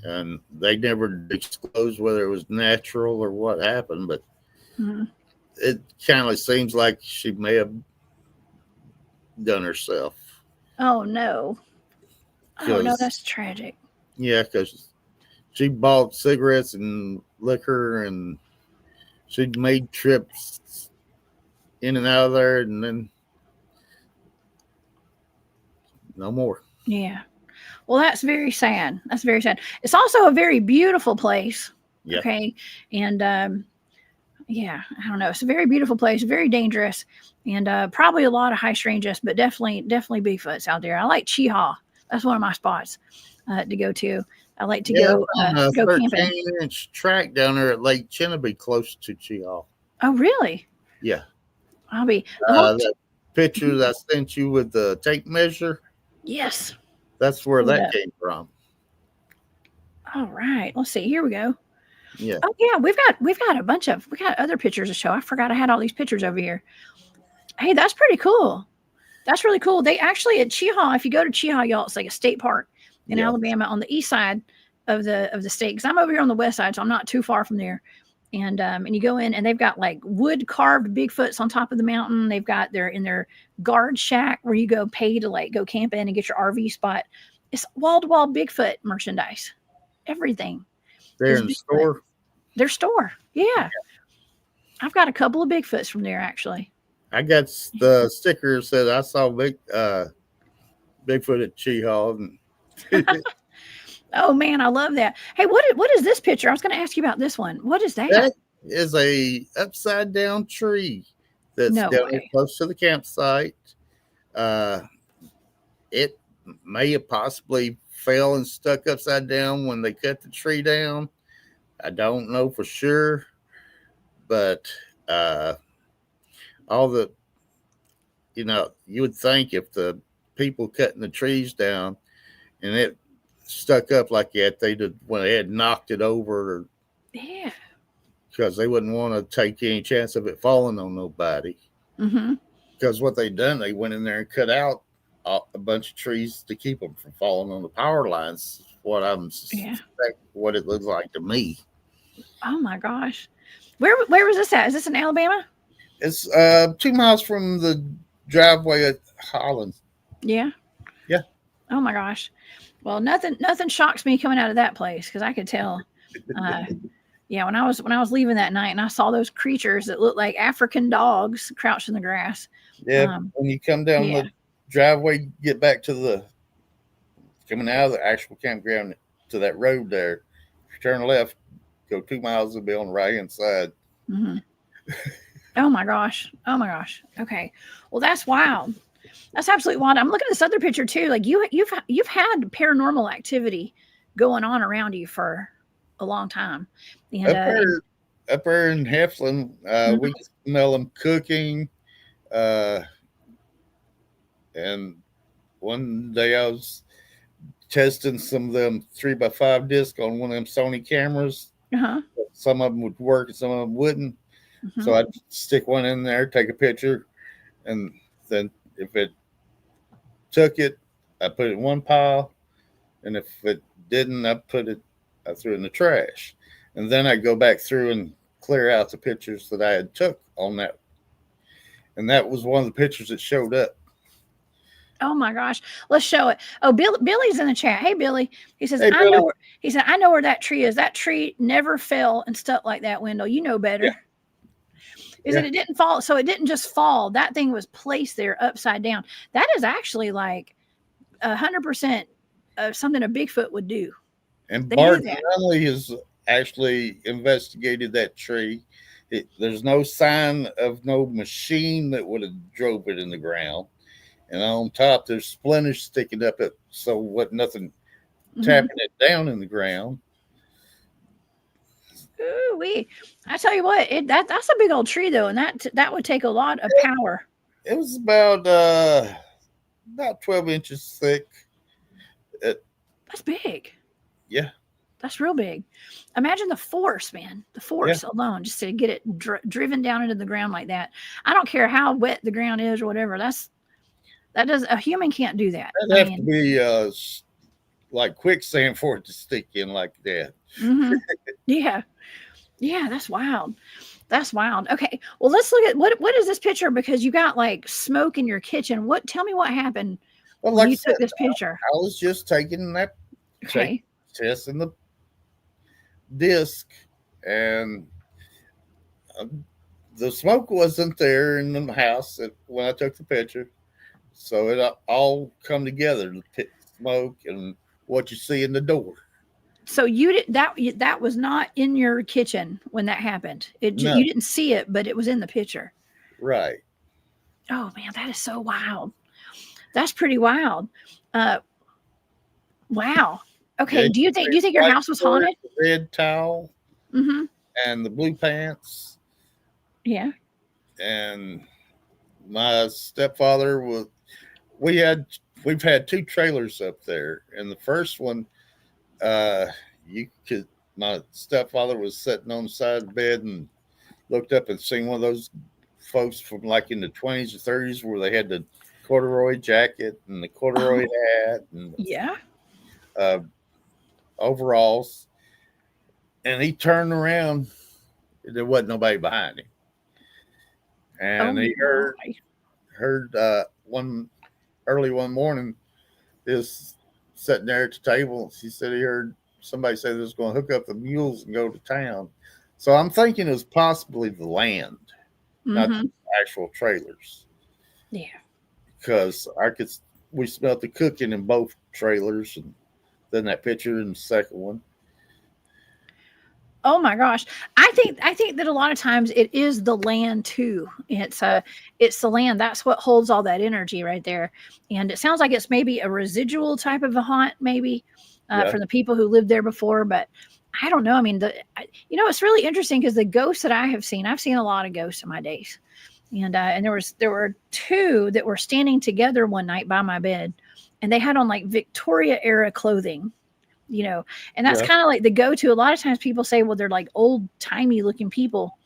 And they never disclosed whether it was natural or what happened, but Mhm. it kind of seems like she may have done herself. Oh no. Oh no, Because, that's tragic. yeah, because she bought cigarettes and liquor and she'd made trips in and out of there and then no more. Yeah. Well, that's very sad. That's very sad. It's also a very beautiful place. Yeah. Okay. And yeah, I don't know. It's a very beautiful place, very dangerous, and probably a lot of high strangeness, but definitely Bigfoots out there. I like Cheehaw. That's one of my spots to go to. I like to Yeah, go I found a go camping. 13-inch track down there at Lake Cheneby close to Cheehaw. Oh, really? Yeah. I'll be the whole. That picture that I sent you with the tape measure, Yes. that's where Pull it that up. came from. All right. Let's see. Here we go. Yeah. Oh yeah, we've got a bunch of we got other pictures to show. I forgot I had all these pictures over here. Hey, that's pretty cool. That's really cool. They actually at Cheehaw, if you go to Cheehaw, y'all, it's like a state park in Yeah. Alabama on the east side of the state. Because I'm over here on the west side, so I'm not too far from there. And you go in and they've got like wood carved Bigfoots on top of the mountain. They've got their guard shack where you go pay to like go camp in and get your RV spot. It's wall to wall Bigfoot merchandise. Everything. There is in the Bigfoot. store. Their store. Yeah. I've got a couple of Bigfoots from there actually. I got the stickers that I saw Bigfoot at Cheehaw. And Oh man, I love that. Hey, what is this picture? I was going to ask you about this one. What is that? that is a upside down tree that's No down there way. close to the campsite. It may have possibly fell and stuck upside down when they cut the tree down. I don't know for sure, but all the, you would think if the people cutting the trees down and it stuck up like that, they did when they had knocked it over, Yeah. because they wouldn't want to take any chance of it falling on nobody. Mm-hmm. Because what they done, they went in there and cut out a bunch of trees to keep them from falling on the power lines. What what it looks like to me. Oh my gosh. Where was this at? Is this in Alabama? It's 2 miles from the driveway at Holland. Yeah. Yeah. Oh my gosh. Well, nothing shocks me coming out of that place because I could tell. Yeah, when I was leaving that night and I saw those creatures that looked like African dogs crouched in the grass. Yeah, when you come down yeah. the driveway, get back to coming out of the actual campground to that road there. If you turn left, go 2 miles, it'll be on the right hand side. Mm-hmm. Oh my gosh. Oh my gosh. Okay. Well, that's wild. That's absolutely wild. I'm looking at this other picture too. Like you've had paranormal activity going on around you for a long time. And up there in Heflin, we smell them cooking. And one day I was testing some of them 3x5 disc on one of them Sony cameras. Uh-huh. Some of them would work and some of them wouldn't. Mm-hmm. So I'd stick one in there, take a picture, and then if it took it, I put it in one pile, and if it didn't, I threw it in the trash. And then I'd go back through and clear out the pictures that I had took on that. And that was one of the pictures that showed up. Oh my gosh. Let's show it. Oh, Billy's in the chat. Hey, Billy. He says, Hey, Billy. I know where that tree is. That tree never fell and stuck like that, Wendell. You know better. Yeah. That it didn't fall. So it didn't just fall. That thing was placed there upside down. That is actually like 100% of something a Bigfoot would do. And Bart Conley has actually investigated that tree. There's no sign of no machine that would have drove it in the ground. And on top, there's splinters sticking up it, so nothing tapping it down in the ground. Ooh wee! I tell you what, that's a big old tree though, and that would take a lot of power. It was about 12 inches thick. It, That's big. yeah, That's real big. Imagine the force, man. The yeah. force alone, just to get it driven down into the ground like that. I don't care how wet the ground is or whatever. That does a human can't do that. It'd I have to mean, be like quicksand for it to stick in like that. hmm yeah, yeah. That's wild. That's wild. Okay, well, let's look at what is this picture because you got like smoke in your kitchen. What? Tell me what happened Well, when like I you said, took this picture. I was just taking that check Okay. test in the disc, and uh, the smoke wasn't there in the house when I took the picture. So it all come together, the smoke and what you see in the door. So you did that was not in your kitchen when that happened. No, You didn't see it, but it was in the picture. right. Oh man, that is so wild. That's pretty wild. Uh, wow. Yeah, Okay. Do you think your white house was shirt, haunted? the red towel, Mm-hmm. and the blue pants. Yeah. And my stepfather was. We had we've had two trailers up there, and the first one, uh, you could. My stepfather was sitting on the side of the bed and looked up and seen one of those folks from like in the 20s or 30s where they had the corduroy jacket and the corduroy Oh, hat and yeah. uh, overalls. And he turned around, there wasn't nobody behind him. Oh And he my. heard one early one morning, is sitting there at the table. She said he heard somebody say they was going to hook up the mules and go to town. So I'm thinking it was possibly the land, not Mm-hmm. the actual trailers, Yeah. because we smelled the cooking in both trailers, and then that picture in the second one. Oh my gosh. I think that a lot of times it is the land too. It's the land. That's what holds all that energy right there. And it sounds like it's maybe a residual type of a haunt, maybe Yeah, for the people who lived there before. But I don't know. I mean, it's really interesting because the ghosts that I have seen, I've seen a lot of ghosts in my days, and there were two that were standing together one night by my bed, and they had on like Victoria era clothing, and that's yeah, kind of like the go-to. A lot of times people say, well, they're like old timey looking people,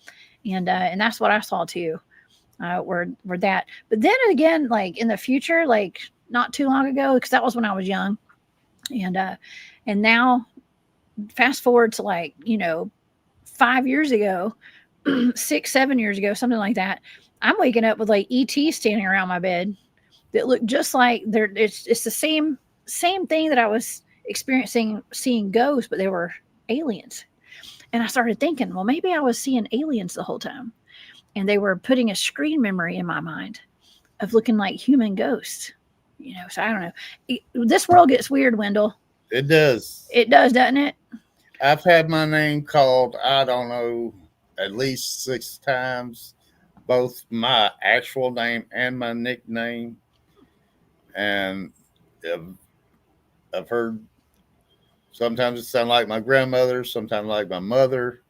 and that's what I saw too. Were that, but then again, like in the future, like not too long ago, because that was when I was young, and now fast forward to like 5 years ago, 6 7 years ago, something like that. I'm waking up with like ET standing around my bed that look just like they're it's the same thing that I was experiencing seeing ghosts, but they were aliens. And I started thinking, well, maybe I was seeing aliens the whole time, and they were putting a screen memory in my mind of looking like human ghosts. So I don't know. This world gets weird, Wendell. it does. It does, doesn't it? I've had my name called, I don't know, at least 6 times, both my actual name and my nickname. And I've, I've heard sometimes it sound like my grandmother, sometimes like my mother.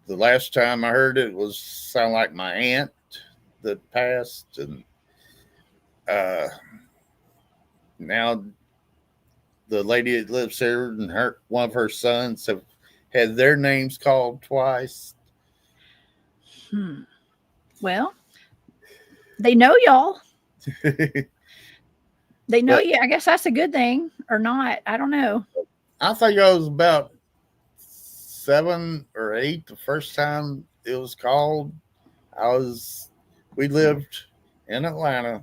The last time I heard it was sound like my aunt that passed, and uh, now the lady that lives here and one of her sons have had their names called twice. Hmm. Well, they know y'all. They know But you. I guess that's a good thing or not. I don't know. I think I was about 7 or 8 the first time it was called. We lived in Atlanta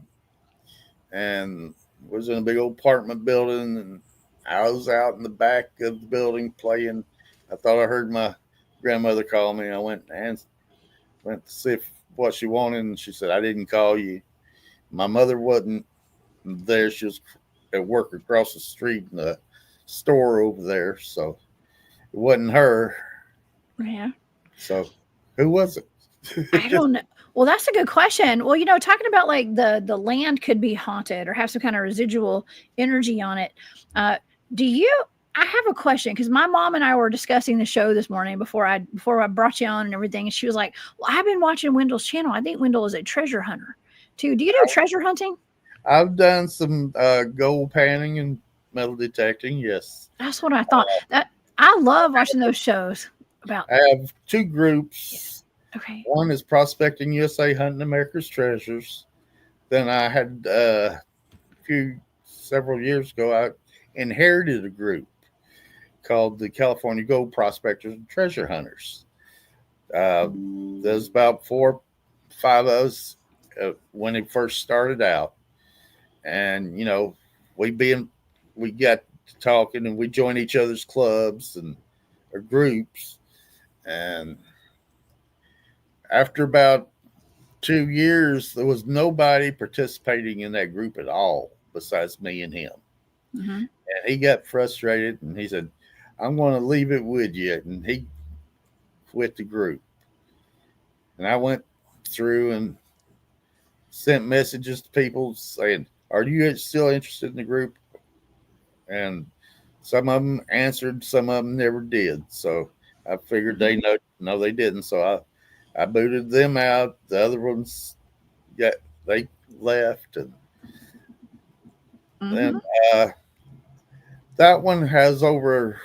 and was in a big old apartment building, and I was out in the back of the building playing. I thought I heard my grandmother call me. I went to see what she wanted, and she said, I didn't call you. My mother wasn't there. She was at work across the street in the store over there, so it wasn't her. Yeah. So who was it? I don't know. Well, that's a good question. Well, talking about like the land could be haunted or have some kind of residual energy on it. Uh, do you I have a question because my mom and I were discussing the show this morning before I brought you on and everything, and she was like, "Well, I've been watching Wendell's channel. I think Wendell is a treasure hunter too. Do you do treasure hunting?" I've done some gold panning and metal detecting. Yes, That's what I thought. That I love watching those shows about. I have two groups. Okay. One is Prospecting USA, Hunting America's Treasures. Then I had several years ago, I inherited a group called the California Gold Prospectors and Treasure Hunters. There's about 4-5 of us when it first started out, and we got to talking, and we joined each other's clubs and or groups, and after about 2 years, there was nobody participating in that group at all besides me and him. Mm-hmm. And he got frustrated, and he said, "I'm going to leave it with you." And he quit the group. And I went through and sent messages to people saying, "Are you still interested in the group?" And some of them answered, some of them never did. So I figured they know. No, they didn't. So I booted them out. The other ones, they left, and then that one has over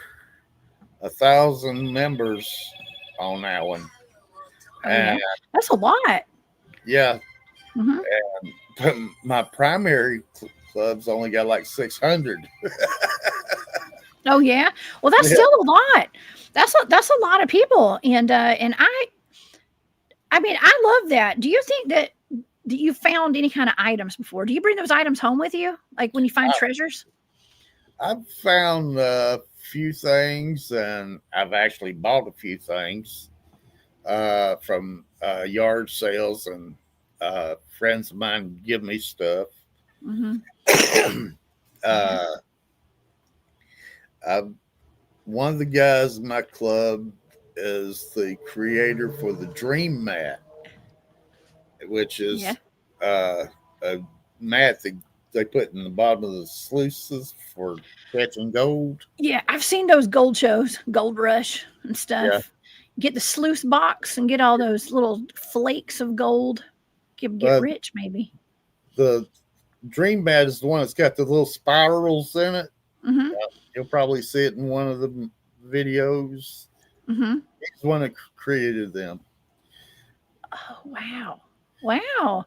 1,000 members on that one. Oh, And yeah. That's a lot. yeah, Mm-hmm. but my primary club's only got like 600. Oh yeah. Well, that's still a lot. That's a lot of people, and I mean, I love that. Do you think that you found any kind of items before? Do you bring those items home with you, like when you find treasures? I've found a few things, and I've actually bought a few things from yard sales, and friends of mine give me stuff. Mm-hmm. One of the guys in my club is the creator for the Dream Mat, which is a mat that they put in the bottom of the sluices for catching gold. Yeah, I've seen those gold shows, Gold Rush and stuff. Yeah. Get the sluice box and get all those little flakes of gold. Get rich, maybe. The Dream Mat is the one that's got the little spirals in it. Mm-hmm. You'll probably see it in one of the videos. Mm-hmm. He's the one that created them. Oh, wow. Wow.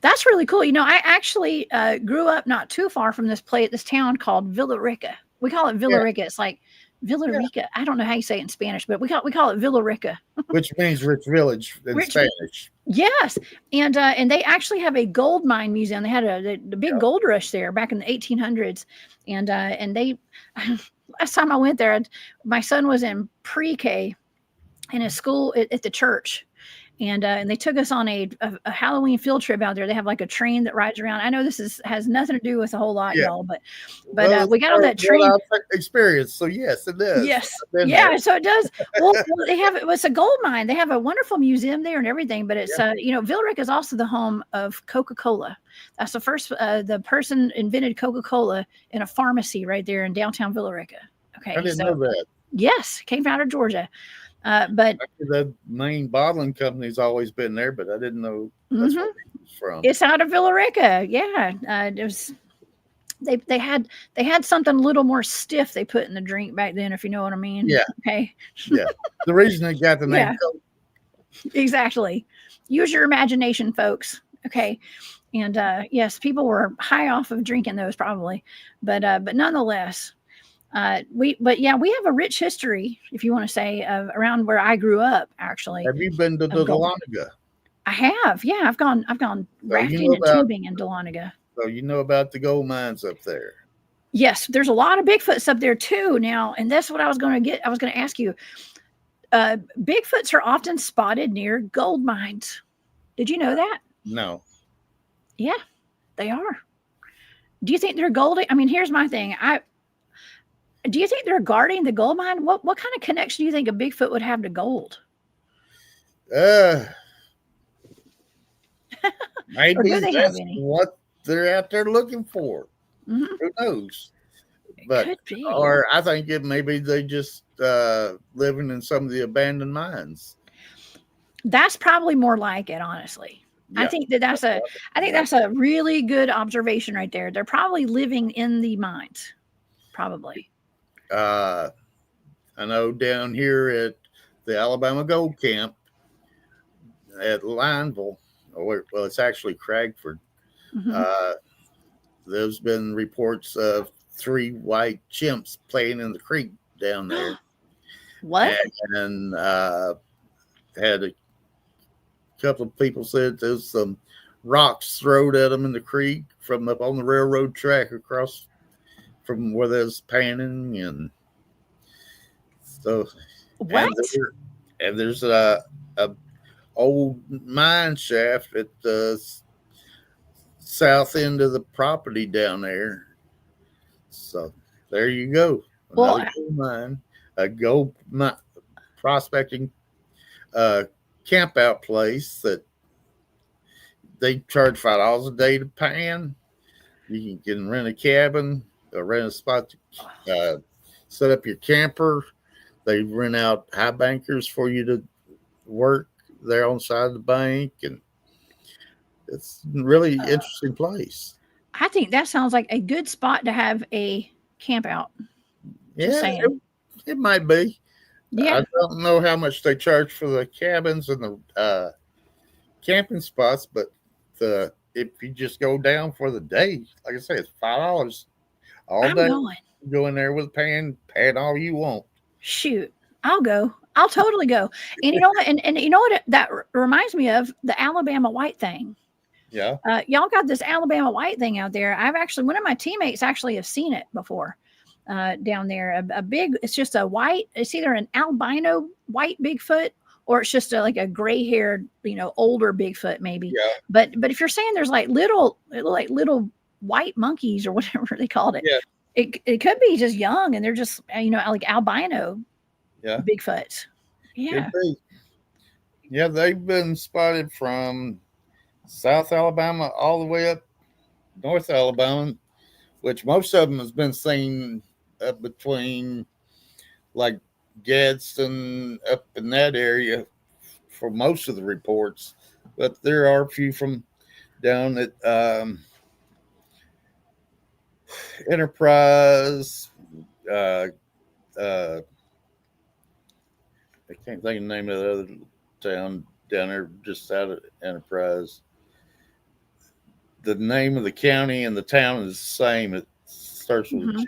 That's really cool. I actually grew up not too far from this town called Villa Rica. We call it Villa Rica. It's like Villa Rica. I don't know how you say it in Spanish, but we call it Villa Rica. Which means rich village in Spanish. Yes. And they actually have a gold mine museum. They had the big gold rush there back in the 1800s. And they, last time I went there, my son was in pre-K in a school at the church. And they took us on a Halloween field trip out there. They have like a train that rides around. I know this has nothing to do with a whole lot, y'all, but we got on that train experience. So yes, it does. Yes, yeah. So it does. Well, it's a gold mine. They have a wonderful museum there and everything. But it's Villa Rica is also the home of Coca-Cola. That's the first. The person invented Coca-Cola in a pharmacy right there in downtown Villa Rica. Okay, I didn't know that. Yes, came out of Georgia. But the main bottling company's always been there, but I didn't know that's where it was from. It's out of Villa Rica. Yeah, it was. They had something a little more stiff they put in the drink back then, if you know what I mean. Yeah. Okay. Yeah. The reason it got the name. Exactly. Use your imagination, folks. Okay. And yes, people were high off of drinking those probably, but nonetheless. We have a rich history, if you want to say, around where I grew up. Actually, have you been to Dahlonega? I have. Yeah, I've gone rafting and tubing in Dahlonega. So you know about the gold mines up there? Yes, there's a lot of Bigfoots up there too now, and that's what I was going to ask you. Bigfoots are often spotted near gold mines. Did you know that? No. Yeah, they are. Do you think they're golding? I mean, here's my thing. Do you think they're guarding the gold mine? What kind of connection do you think a Bigfoot would have to gold? Maybe that's what they're out there looking for. Mm-hmm. Who knows? But could be. or I think it maybe they just living in some of the abandoned mines. That's probably more like it, honestly. Yeah. I think that's a really good observation right there. They're probably living in the mines. Probably. I know down here at the Alabama Gold Camp at Lineville, or well, it's actually Cragford. Mm-hmm. There's been reports of 3 white chimps playing in the creek down there. What? And had a couple of people said there's some rocks thrown at them in the creek from up on the railroad track across from where there's panning. And so, What? and there's a old mine shaft at the south end of the property down there. So there you go. Another gold mine, a gold prospecting camp out place that they charge $5 a day to pan. You can rent a cabin or rent a spot to set up your camper. They rent out high bankers for you to work there on the side of the bank, and it's a really interesting place. I think that sounds like a good spot to have a camp out. Yeah, it might be. Yeah. I don't know how much they charge for the cabins and the camping spots, but if you just go down for the day, like I say, it's $5 all day. Going. Go in there with a pan all you want. Shoot, I'll go. I'll totally go. And you know what? And you know what? That reminds me of the Alabama white thing. Yeah. Y'all got this Alabama white thing out there. One of my teammates actually have seen it before. Down there, a big, it's just a white, it's either an albino white Bigfoot or it's just like a gray haired, older Bigfoot maybe. Yeah. But if you're saying there's like little white monkeys or whatever they called it, yeah. It could be just young and they're just, like albino Bigfoots. Yeah. Yeah. They've been spotted from South Alabama all the way up North Alabama, which most of them has been seen up between like Gadsden up in that area for most of the reports, but there are a few from down at Enterprise. I can't think of the name of the other town down there just out of Enterprise. The name of the county and the town is the same. It starts with G.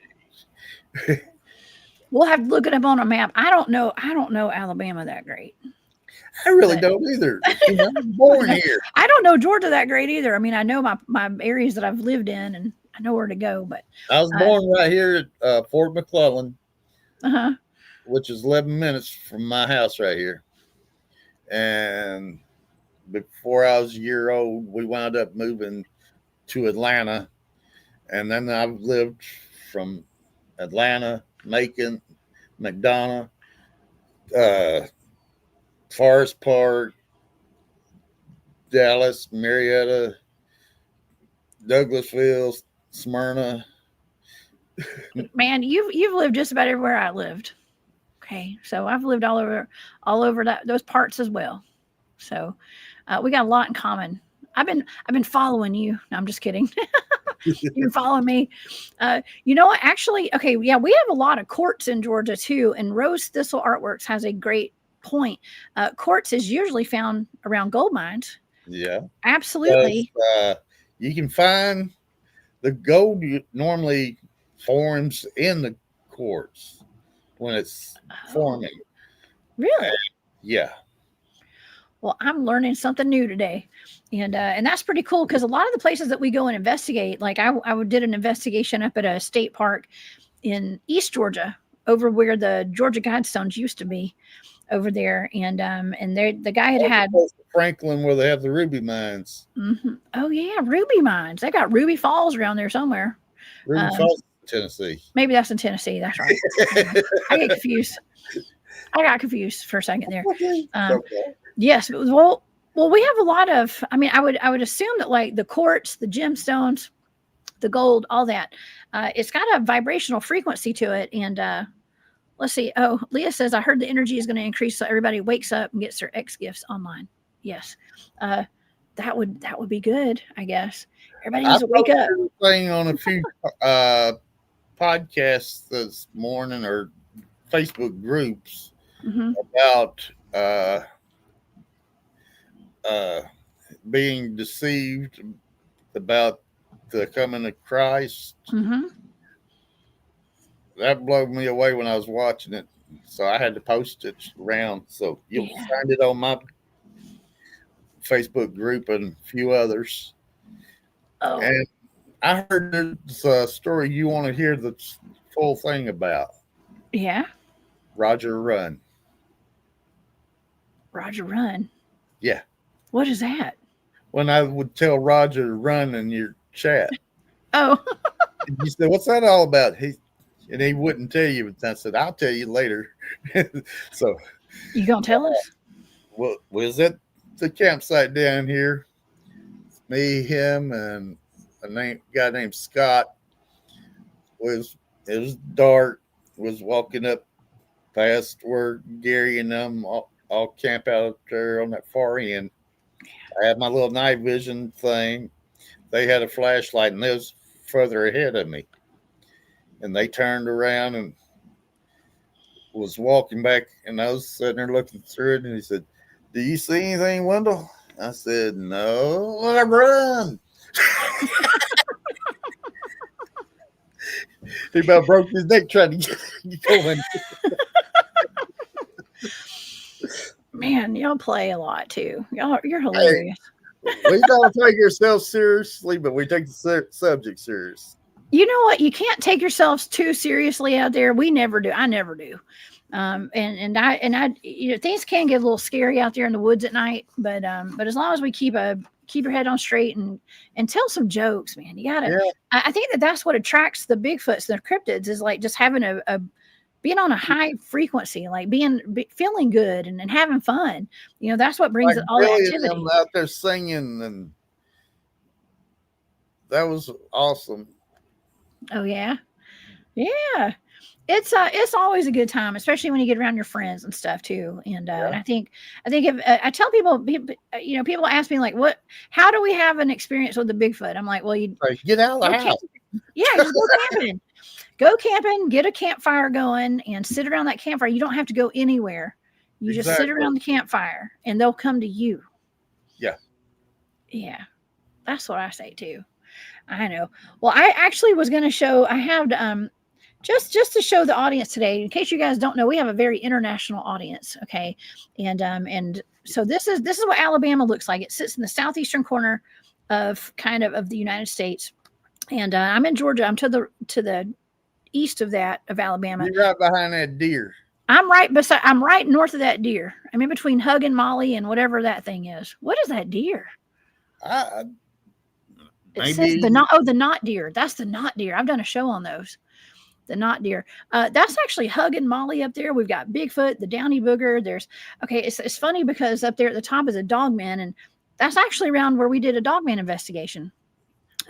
We'll have to look it up on a map. I don't know Alabama that great. I really don't either. I'm born here. I don't know Georgia that great either. I mean, I know my areas that I've lived in and I know where to go, but I was born right here at Fort McClellan, which is 11 minutes from my house right here. And before I was a year old, we wound up moving to Atlanta, and then I've lived from Atlanta, Macon, McDonough, Forest Park, Dallas, Marietta, Douglasville, Smyrna. Man, you've lived just about everywhere I lived. Okay, so I've lived all over those parts as well. So we got a lot in common. I've been following you. No, I'm just kidding. You're following me. You know what? Actually, okay, yeah, we have a lot of quartz in Georgia too. And Rose Thistle Artworks has a great point. Quartz is usually found around gold mines. Yeah, absolutely. You can find the gold normally forms in the quartz when it's forming. Really? Yeah. Well, I'm learning something new today. And that's pretty cool because a lot of the places that we go and investigate, like I did an investigation up at a state park in East Georgia, over where the Georgia Guidestones used to be over there. And the guy had Franklin, where they have the ruby mines. Mm-hmm. Oh yeah. Ruby mines. They got Ruby Falls around there somewhere. Ruby Falls, Tennessee. Maybe that's in Tennessee. That's right. I get confused. I got confused for a second there. Yes. Well, we have a lot of, I mean, I would assume that like the quartz, the gemstones, the gold, all that. It's got a vibrational frequency to it. And let's see. Oh, Leah says, I heard the energy is going to increase so everybody wakes up and gets their X gifts online. Yes. That would be good, I guess. Everybody needs to wake up. Thing on a few podcasts this morning or Facebook groups about being deceived about the coming of Christ. That blew me away when I was watching it, so I had to post it around. So you'll find it on my Facebook group and a few others. Oh. And I heard there's a story you want to hear the full thing about. Yeah. Roger Run. Roger Run? Yeah. What is that? When I would tell Roger to run in your chat. Oh. You said, what's that all about? And he wouldn't tell you. But I said, I'll tell you later. So. You going to tell us? Well, was at the campsite down here. Me, him, and a guy named Scott. It was dark. Was walking up past where Gary and them all camp out there on that far end. I had my little night vision thing. They had a flashlight and they was further ahead of me. And they turned around and was walking back, and I was sitting there looking through it, and he said, do you see anything, Wendell? I said, no. Well, I run. He about broke his neck trying to get going. Man, y'all play a lot too. You're hilarious. Hey, we don't take ourselves seriously, but we take the subject serious. You know what? You can't take yourselves too seriously out there. We never do. I never do. And I, you know, things can get a little scary out there in the woods at night, but as long as we keep your head on straight and tell some jokes, man, you gotta, I think that's what attracts the Bigfoots, the cryptids, is like just having being on a high frequency, like feeling good and having fun. You know, that's what brings all the activity. Out there singing, and that was awesome. Oh yeah. Yeah. It's always a good time, especially when you get around your friends and stuff too. And I think if I tell people, you know, people ask me like, how do we have an experience with the Bigfoot? I'm like, well, you get out of the house. Yeah, just go camping. Go camping, get a campfire going, and sit around that campfire. You don't have to go anywhere. You just sit around the campfire, and they'll come to you. Yeah. Yeah, that's what I say too. I know. Well, I actually was going to show. I have just to show the audience today. In case you guys don't know, we have a very international audience. Okay, and so this is what Alabama looks like. It sits in the southeastern corner of the United States, and I'm in Georgia. I'm to the east of Alabama. You're right behind that deer. I'm right north of that deer. I'm in between Hug and Molly and whatever that thing is. What is that deer? It says the knot deer. That's the knot deer. I've done a show on those. The knot deer. That's actually Hug and Molly up there. We've got Bigfoot, the Downy Booger. It's funny because up there at the top is a Dogman, and that's actually around where we did a Dogman investigation.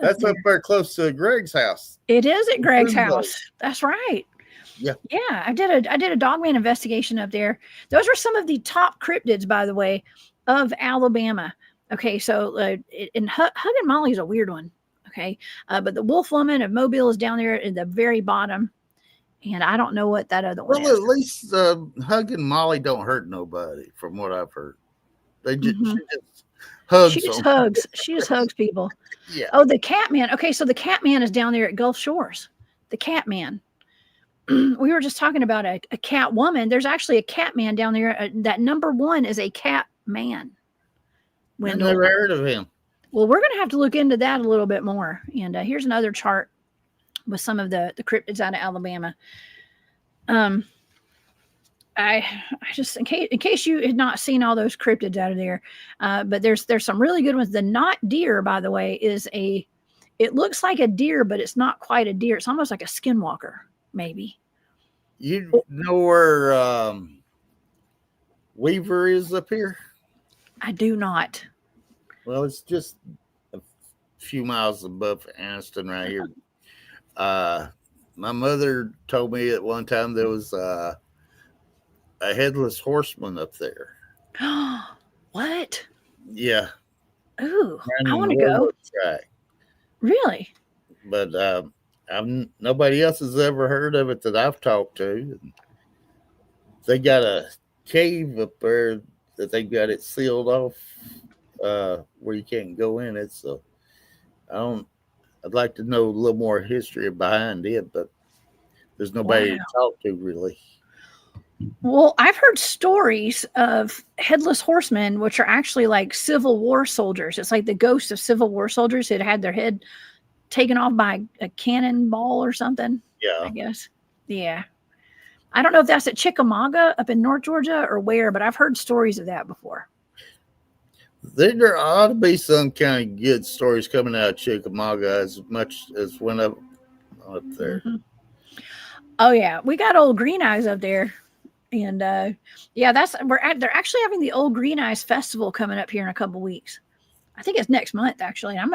That's up there close to Greg's house. It is at Greg's house. That's right. Yeah. Yeah. I did a Dogman investigation up there. Those are some of the top cryptids, by the way, of Alabama. Okay. So, and Hug and Molly is a weird one. Okay. But the Wolf Woman of Mobile is down there at the very bottom. And I don't know what that other one is. Well, at least Hug and Molly don't hurt nobody, from what I've heard. They just, she just hugs. She just hugs people. Yeah. Oh, the Catman. Okay, so the Catman is down there at Gulf Shores. The Catman. We were just talking about a cat woman. There's actually a Catman down there. That number one is a Catman. I've never heard of him. Well, we're going to have to look into that a little bit more. And here's another chart with some of the cryptids out of Alabama. I just in case you had not seen all those cryptids out of there, but there's some really good ones. The knot deer, by the way, it looks like a deer, but it's not quite a deer. It's almost like a skinwalker, maybe. You know where Weaver is up here? I do not. Well, it's just few miles above Anniston, right here. Uh, my mother told me at one time there was a headless horseman up there. What? Yeah, Ooh, I running want the to go. railroad track. Really? But nobody else has ever heard of it that I've talked to. They got a cave up there that they got it sealed off, where you can't go in it. So I don't. I'd like to know a little more history behind it, but there's Wow. nobody to talk to really. Well, I've heard stories of headless horsemen, which are actually like Civil War soldiers. It's like the ghosts of Civil War soldiers that had their head taken off by a cannonball or something, I Yeah, guess. Yeah. I don't know if that's at Chickamauga up in North Georgia or where, but I've heard stories of that before. there ought to be some kind of good stories coming out of Chickamauga as much as went up there. Mhm. Oh yeah, we got old Green Eyes up there, and yeah, they're actually having the Old Green Eyes Festival coming up here in a couple weeks. I think it's next month actually. I'm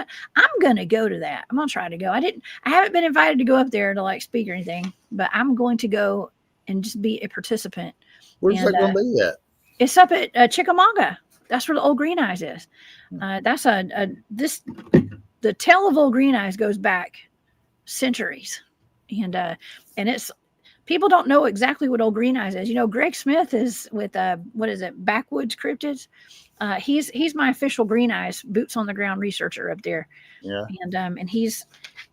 gonna go to that. I'm gonna try to go. I haven't been invited to go up there to like speak or anything, but I'm going to go and just be a participant. Where's And that going to be at? it's up at Chickamauga. That's where the Old Green Eyes is. That's the tale of Old Green Eyes goes back centuries, and it's people don't know exactly what Old Green Eyes is. You know, Greg Smith is with what is it, Backwoods Cryptids. He's my official Green Eyes boots on the ground researcher up there, Yeah. and he's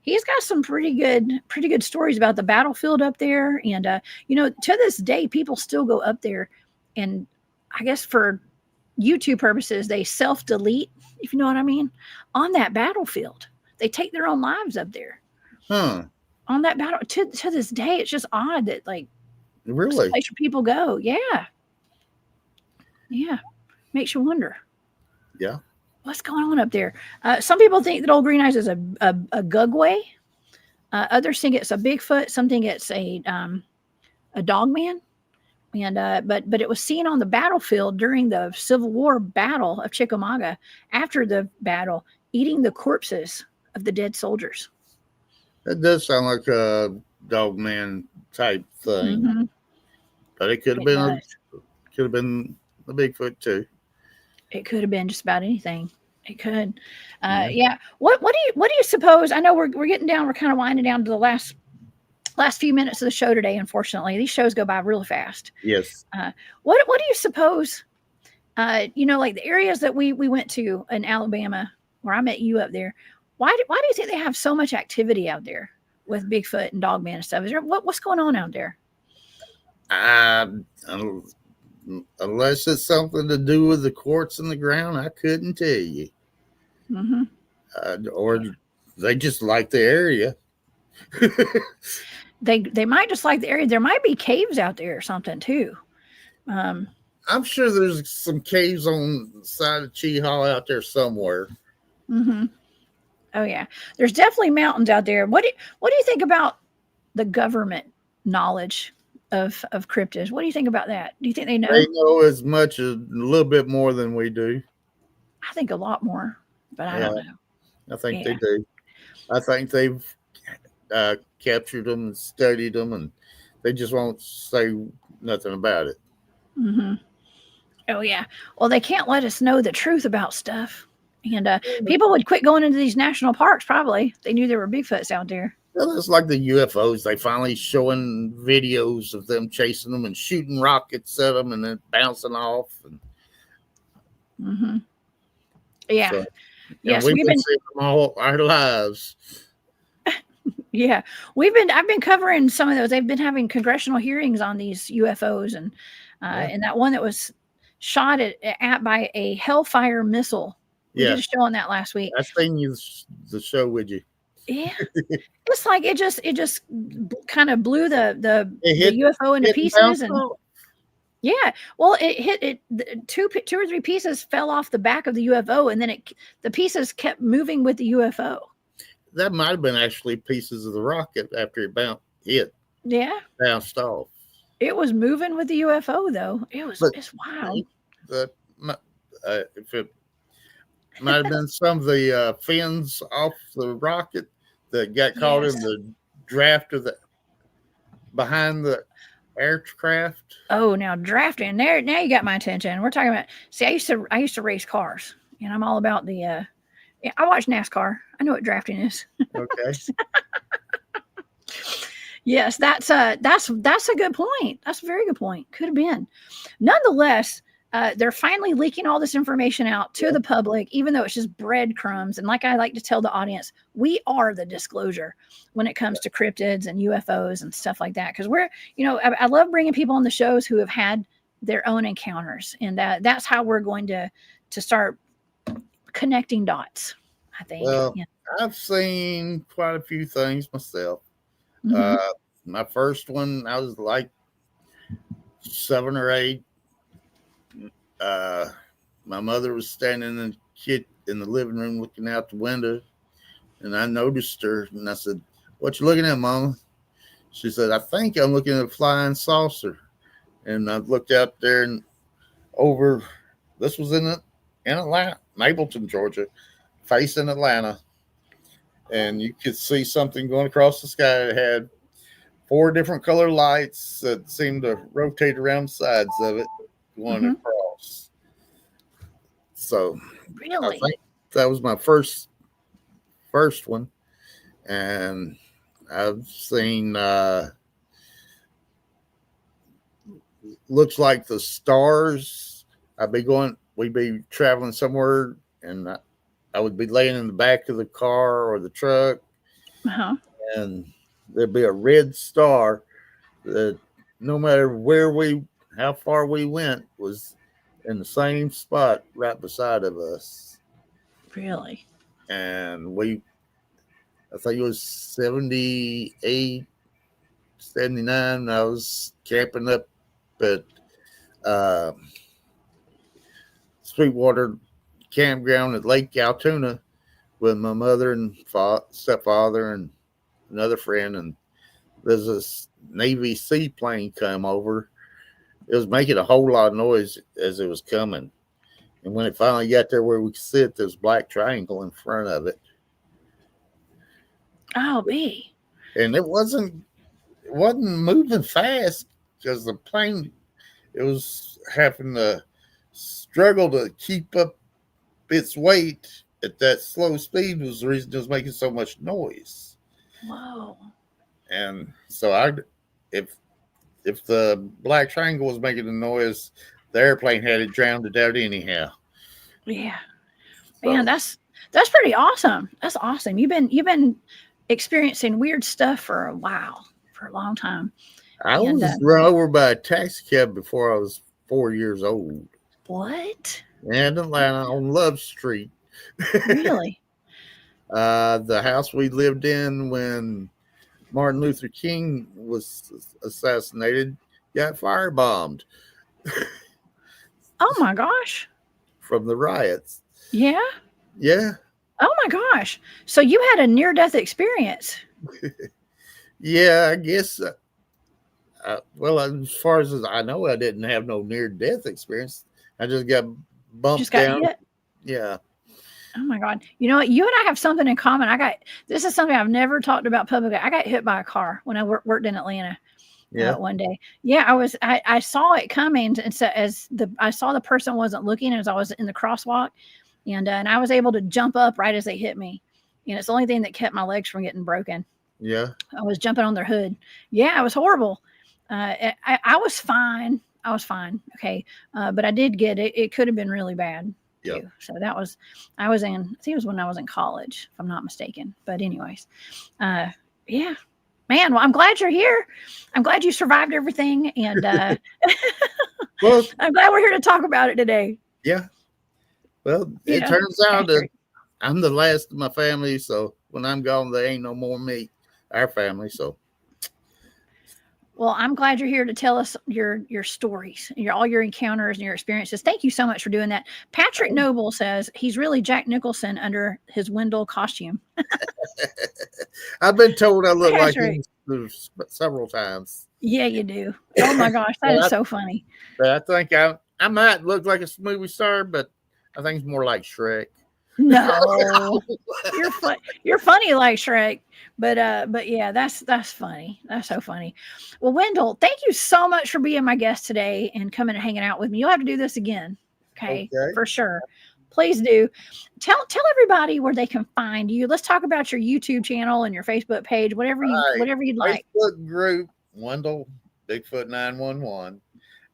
got some pretty good stories about the battlefield up there. And you know, to this day, people still go up there, and I guess for YouTube purposes, they self delete, if you know what I mean, on that battlefield. They take their own lives up there Huh. on that battle. To this day, it's just odd that like it's a Really? place where people go. Yeah, yeah, makes you wonder Yeah. what's going on up there. Some people think that Old Green Eyes is a gugway. Others think it's a Bigfoot. Some think it's a Dogman. And but it was seen on the battlefield during the Civil War battle of Chickamauga. After the battle, eating the corpses of the dead soldiers. That does sound like a Dogman type thing, Mm-hmm. but it It does. could have been a Bigfoot too. It could have been just about anything. It could. Yeah. Yeah. What do you suppose? I know we're getting down. We're kind of winding down to the last few minutes of the show today. Unfortunately, these shows go by really fast. Yes. What do you suppose? You know, like the areas that we went to in Alabama, where I met you up there. Why do you think they have so much activity out there with Bigfoot and Dogman and stuff? Is there what's going on out there? Unless it's something to do with the quartz in the ground, I couldn't tell you. Mm-hmm. Or they just like the area. They might just like the area. There might be caves out there or something too. I'm sure there's some caves on the side of Chi Hall out there somewhere. Mm-hmm. Oh yeah, there's definitely mountains out there. What do you think about the government knowledge of cryptids? What do you think about that? Do you think they know? They know as much, a little bit more than we do. I think a lot more, but I don't know. I think they do. I think they've captured them and studied them, and they just won't say nothing about it. Mm-hmm. Oh yeah. Well, they can't let us know the truth about stuff, and people would quit going into these national parks probably. They knew there were Bigfoots out there. Well, it's like the UFOs. They finally showing videos of them chasing them and shooting rockets at them and then bouncing off. And mm-hmm. Yeah. so, yes, we've been seeing them all our lives. Yeah, I've been covering some of those. They've been having congressional hearings on these UFOs, and that one that was shot at by a Hellfire missile. We did a show on that last week. I seen the show with you. Yeah, it's like it just kind of blew the UFO into pieces, and yeah, well, it hit it. Two or three pieces fell off the back of the UFO, and then the pieces kept moving with the UFO. That might have been actually pieces of the rocket after it hit. Yeah, bounced off. It was moving with the UFO though. It's wild. Might have been some of the fins off the rocket that got caught in Yes. the draft of the behind the aircraft. Oh, now drafting there. Now you got my attention. We're talking about. See, I used to race cars, and I'm all about the. Yeah, I watch NASCAR. I know what drafting is. Okay. Yes, that's a good point. That's a very good point. Could have been. Nonetheless, they're finally leaking all this information out to the public, even though it's just breadcrumbs. And like I like to tell the audience, we are the disclosure when it comes to cryptids and UFOs and stuff like that. Because we're, I love bringing people on the shows who have had their own encounters, and that's how we're going to start connecting dots, I think. Well, I've seen quite a few things myself. Mm-hmm. My first one, I was like 7 or 8. My mother was standing in the living room looking out the window, and I noticed her, and I said, "What you looking at, Mama?" She said, "I think I'm looking at a flying saucer." And I looked out there and over. This was in Atlanta, Mableton, Georgia, facing Atlanta, and you could see something going across the sky. It had 4 different color lights that seemed to rotate around the sides of it, going across. So, Really? I think that was my first one, and I've seen looks like the stars. We'd be traveling somewhere, and I would be laying in the back of the car or the truck, and there'd be a red star that no matter how far we went, was in the same spot right beside of us. Really? And I think it was 78, 79. I was camping up at Sweetwater Campground at Lake Altoona with my mother and stepfather and another friend, and there's this Navy seaplane come over. It was making a whole lot of noise as it was coming, and when it finally got there where we could sit, there's a black triangle in front of it. Oh, B. And it wasn't moving fast because the plane, it was having to struggle to keep up its weight at that slow speed, was the reason it was making so much noise. Whoa. And so if the black triangle was making the noise, the airplane had it drowned out anyhow. Yeah. Man, that's pretty awesome. That's awesome. You've been experiencing weird stuff for a while, for a long time. I was run over by a taxi cab before I was 4 years old. What? And Atlanta on Love Street. Really? The house we lived in when Martin Luther King was assassinated got firebombed. Oh my gosh. From the riots. Yeah? Yeah. Oh my gosh. So you had a near-death experience. Yeah, I guess. Well, as far as I know, I didn't have no near-death experience. I just got bumped down. Hit? Yeah. Oh my God. You know what? You and I have something in common. This is something I've never talked about publicly. I got hit by a car when I worked in Atlanta. One day. Yeah, I saw it coming. And so I saw the person wasn't looking as I was in the crosswalk, and I was able to jump up right as they hit me. And it's the only thing that kept my legs from getting broken. Yeah. I was jumping on their hood. Yeah, it was horrible. I was fine. Okay. But I did get it. It could have been really bad. Yeah. So I think it was when I was in college, if I'm not mistaken. But anyways, yeah, man. Well, I'm glad you're here. I'm glad you survived everything. And well, I'm glad we're here to talk about it today. Yeah. Well, it turns out that I'm the last of my family. So when I'm gone, there ain't no more me, our family. So. Well, I'm glad you're here to tell us your stories, all your encounters and your experiences. Thank you so much for doing that. Patrick Noble says he's really Jack Nicholson under his Wendell costume. I've been told I look like him several times. Yeah, you do. Oh my gosh, that is so funny. But I think I might look like a movie star, but I think it's more like Shrek. No, you're funny like Shrek. But yeah, that's funny. That's so funny. Well, Wendell, thank you so much for being my guest today and coming and hanging out with me. You'll have to do this again. Okay, Okay. for sure. Please do. Tell everybody where they can find you. Let's talk about your YouTube channel and your Facebook page, Right. whatever you'd like. Facebook group, Wendell Bigfoot 911,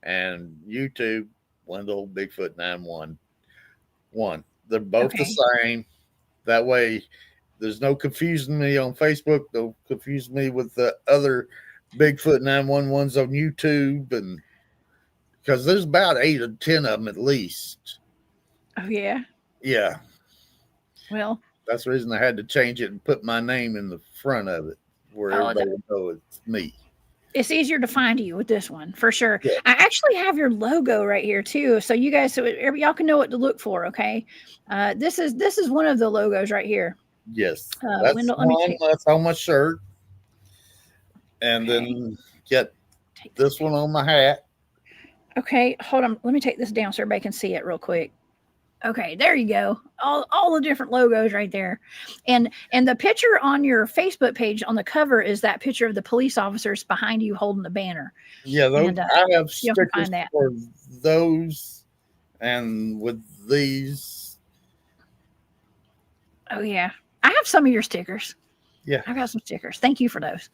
and YouTube, Wendell Bigfoot 911. They're both the Okay. same. That way, there's no confusing me on Facebook. Don't confuse me with the other Bigfoot 911s on YouTube, and because there's about 8 or 10 of them at least. Oh yeah. Yeah, Well, that's the reason I had to change it and put my name in the front of it, where oh, everybody would know it's me. it's easier to find you with this one for sure. Yeah. I actually have your logo right here too, so you guys, so y'all can know what to look for. Okay, this is one of the logos right here. Yes, that's Wendell, let me one. take. That's on my shirt, and Okay, then get take this one on my hat. Okay, hold on. Let me take this down so everybody can see it real quick. Okay, there you go. All the different logos right there, and the picture on your Facebook page on the cover is that picture of the police officers behind you holding the banner. Yeah, those And I have y'all can stickers find that. for those, and with these. Oh yeah, I have some of your stickers. Yeah, I got some stickers. Thank you for those.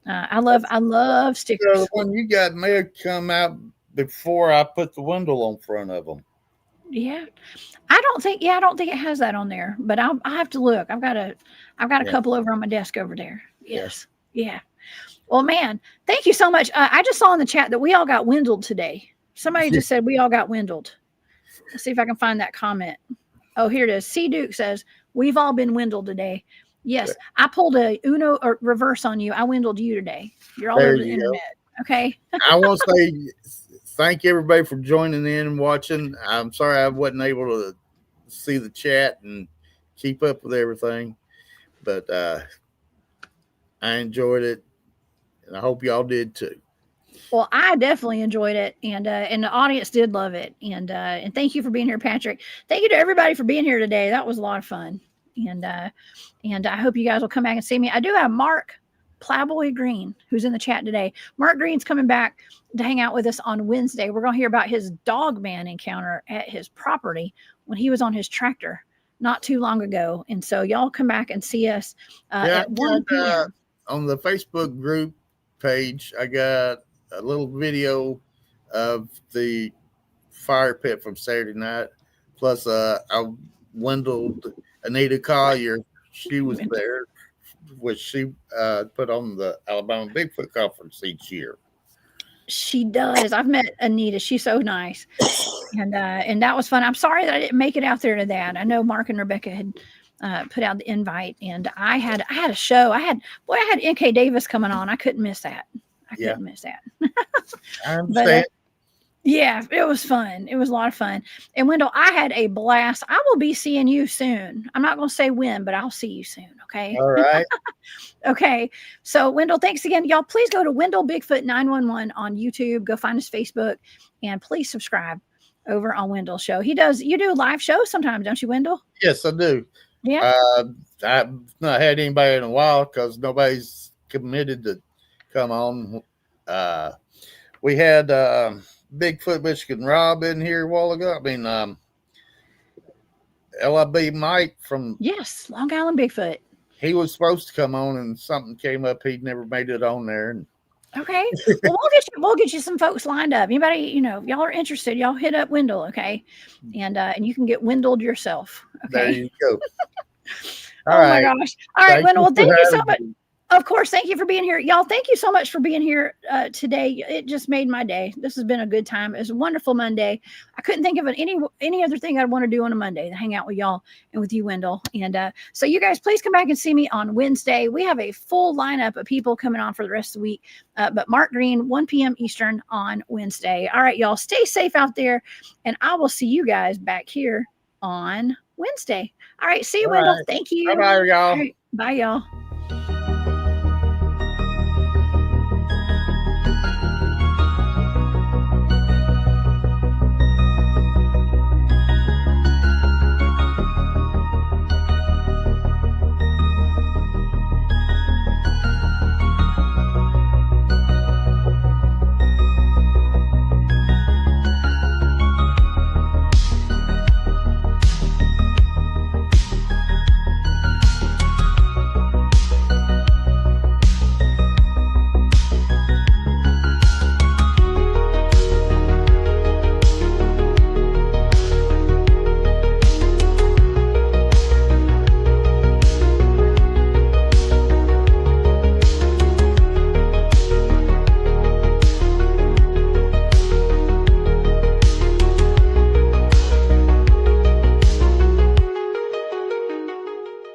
I love the stickers. one you got may come out before I put the window on front of them. Yeah, I don't think. Yeah, I don't think it has that on there. But I'll have to look. I've got a Yeah, couple over on my desk over there. yeah. Yes. Yeah. Well, man, thank you so much. I just saw in the chat that we all got windled today. Somebody just said we all got windled. Let's see if I can find that comment. Oh, here it is. C Duke says we've all been windled today. Yes, I pulled a Uno or reverse on you. I windled you today. You're all There over the you go. internet. Okay. I want to say thank everybody for joining in and watching. I'm sorry I wasn't able to see the chat and keep up with everything, but I enjoyed it, and I hope y'all did too. Well, I definitely enjoyed it, and the audience did love it, and thank you for being here, Patrick. Thank you to everybody for being here today. That was a lot of fun, and I hope you guys will come back and see me. I do have Mark Plowboy Green who's in the chat today. Mark Green's coming back to hang out with us on Wednesday. We're going to hear about his Dogman encounter at his property when he was on his tractor not too long ago, and so y'all come back and see us at 1 p.m. On the Facebook group page, I got a little video of the fire pit from Saturday night. Plus, I Wendelled Anita Collier. She was there, which she put on the Alabama Bigfoot Conference each year. She does. I've met Anita. She's so nice, and that was fun. I'm sorry that I didn't make it out there to that. I know Mark and Rebecca had put out the invite, and I had a show. I had NK Davis coming on. I couldn't miss that. I couldn't miss that. I understand. Yeah, it was fun. It was a lot of fun. And Wendell, I had a blast. I will be seeing you soon. I'm not going to say when, but I'll see you soon. Okay. All right. Okay. So Wendell, thanks again. Y'all, please go to Wendell Bigfoot 911 on YouTube. Go find his Facebook and please subscribe over on Wendell's show. You do live shows sometimes, don't you, Wendell? Yes, I do. Yeah. I've not had anybody in a while because nobody's committed to come on. We had Bigfoot Michigan Rob in here a while ago. I mean, LIB Mike from Long Island Bigfoot. He was supposed to come on, and something came up. He never made it on there. And okay, well we'll get you some folks lined up. Anybody, y'all are interested, y'all hit up Wendell, okay, and you can get Wendelled yourself. Okay, there you go. Oh my gosh! All right, Wendell. Well, thank you so much. Me. Of course, thank you for being here, y'all. Thank you so much for being here today. It just made my day. This has been a good time. It's a wonderful Monday. I couldn't think of any other thing I'd want to do on a Monday to hang out with y'all and with you, Wendell. And so you guys, please come back and see me on Wednesday. We have a full lineup of people coming on for the rest of the week. But Mark Green, 1 p.m. Eastern on Wednesday. All right, y'all, stay safe out there, and I will see you guys back here on Wednesday. All right, see you, Wendell. Right. Thank you. Bye, y'all. All right, bye, y'all.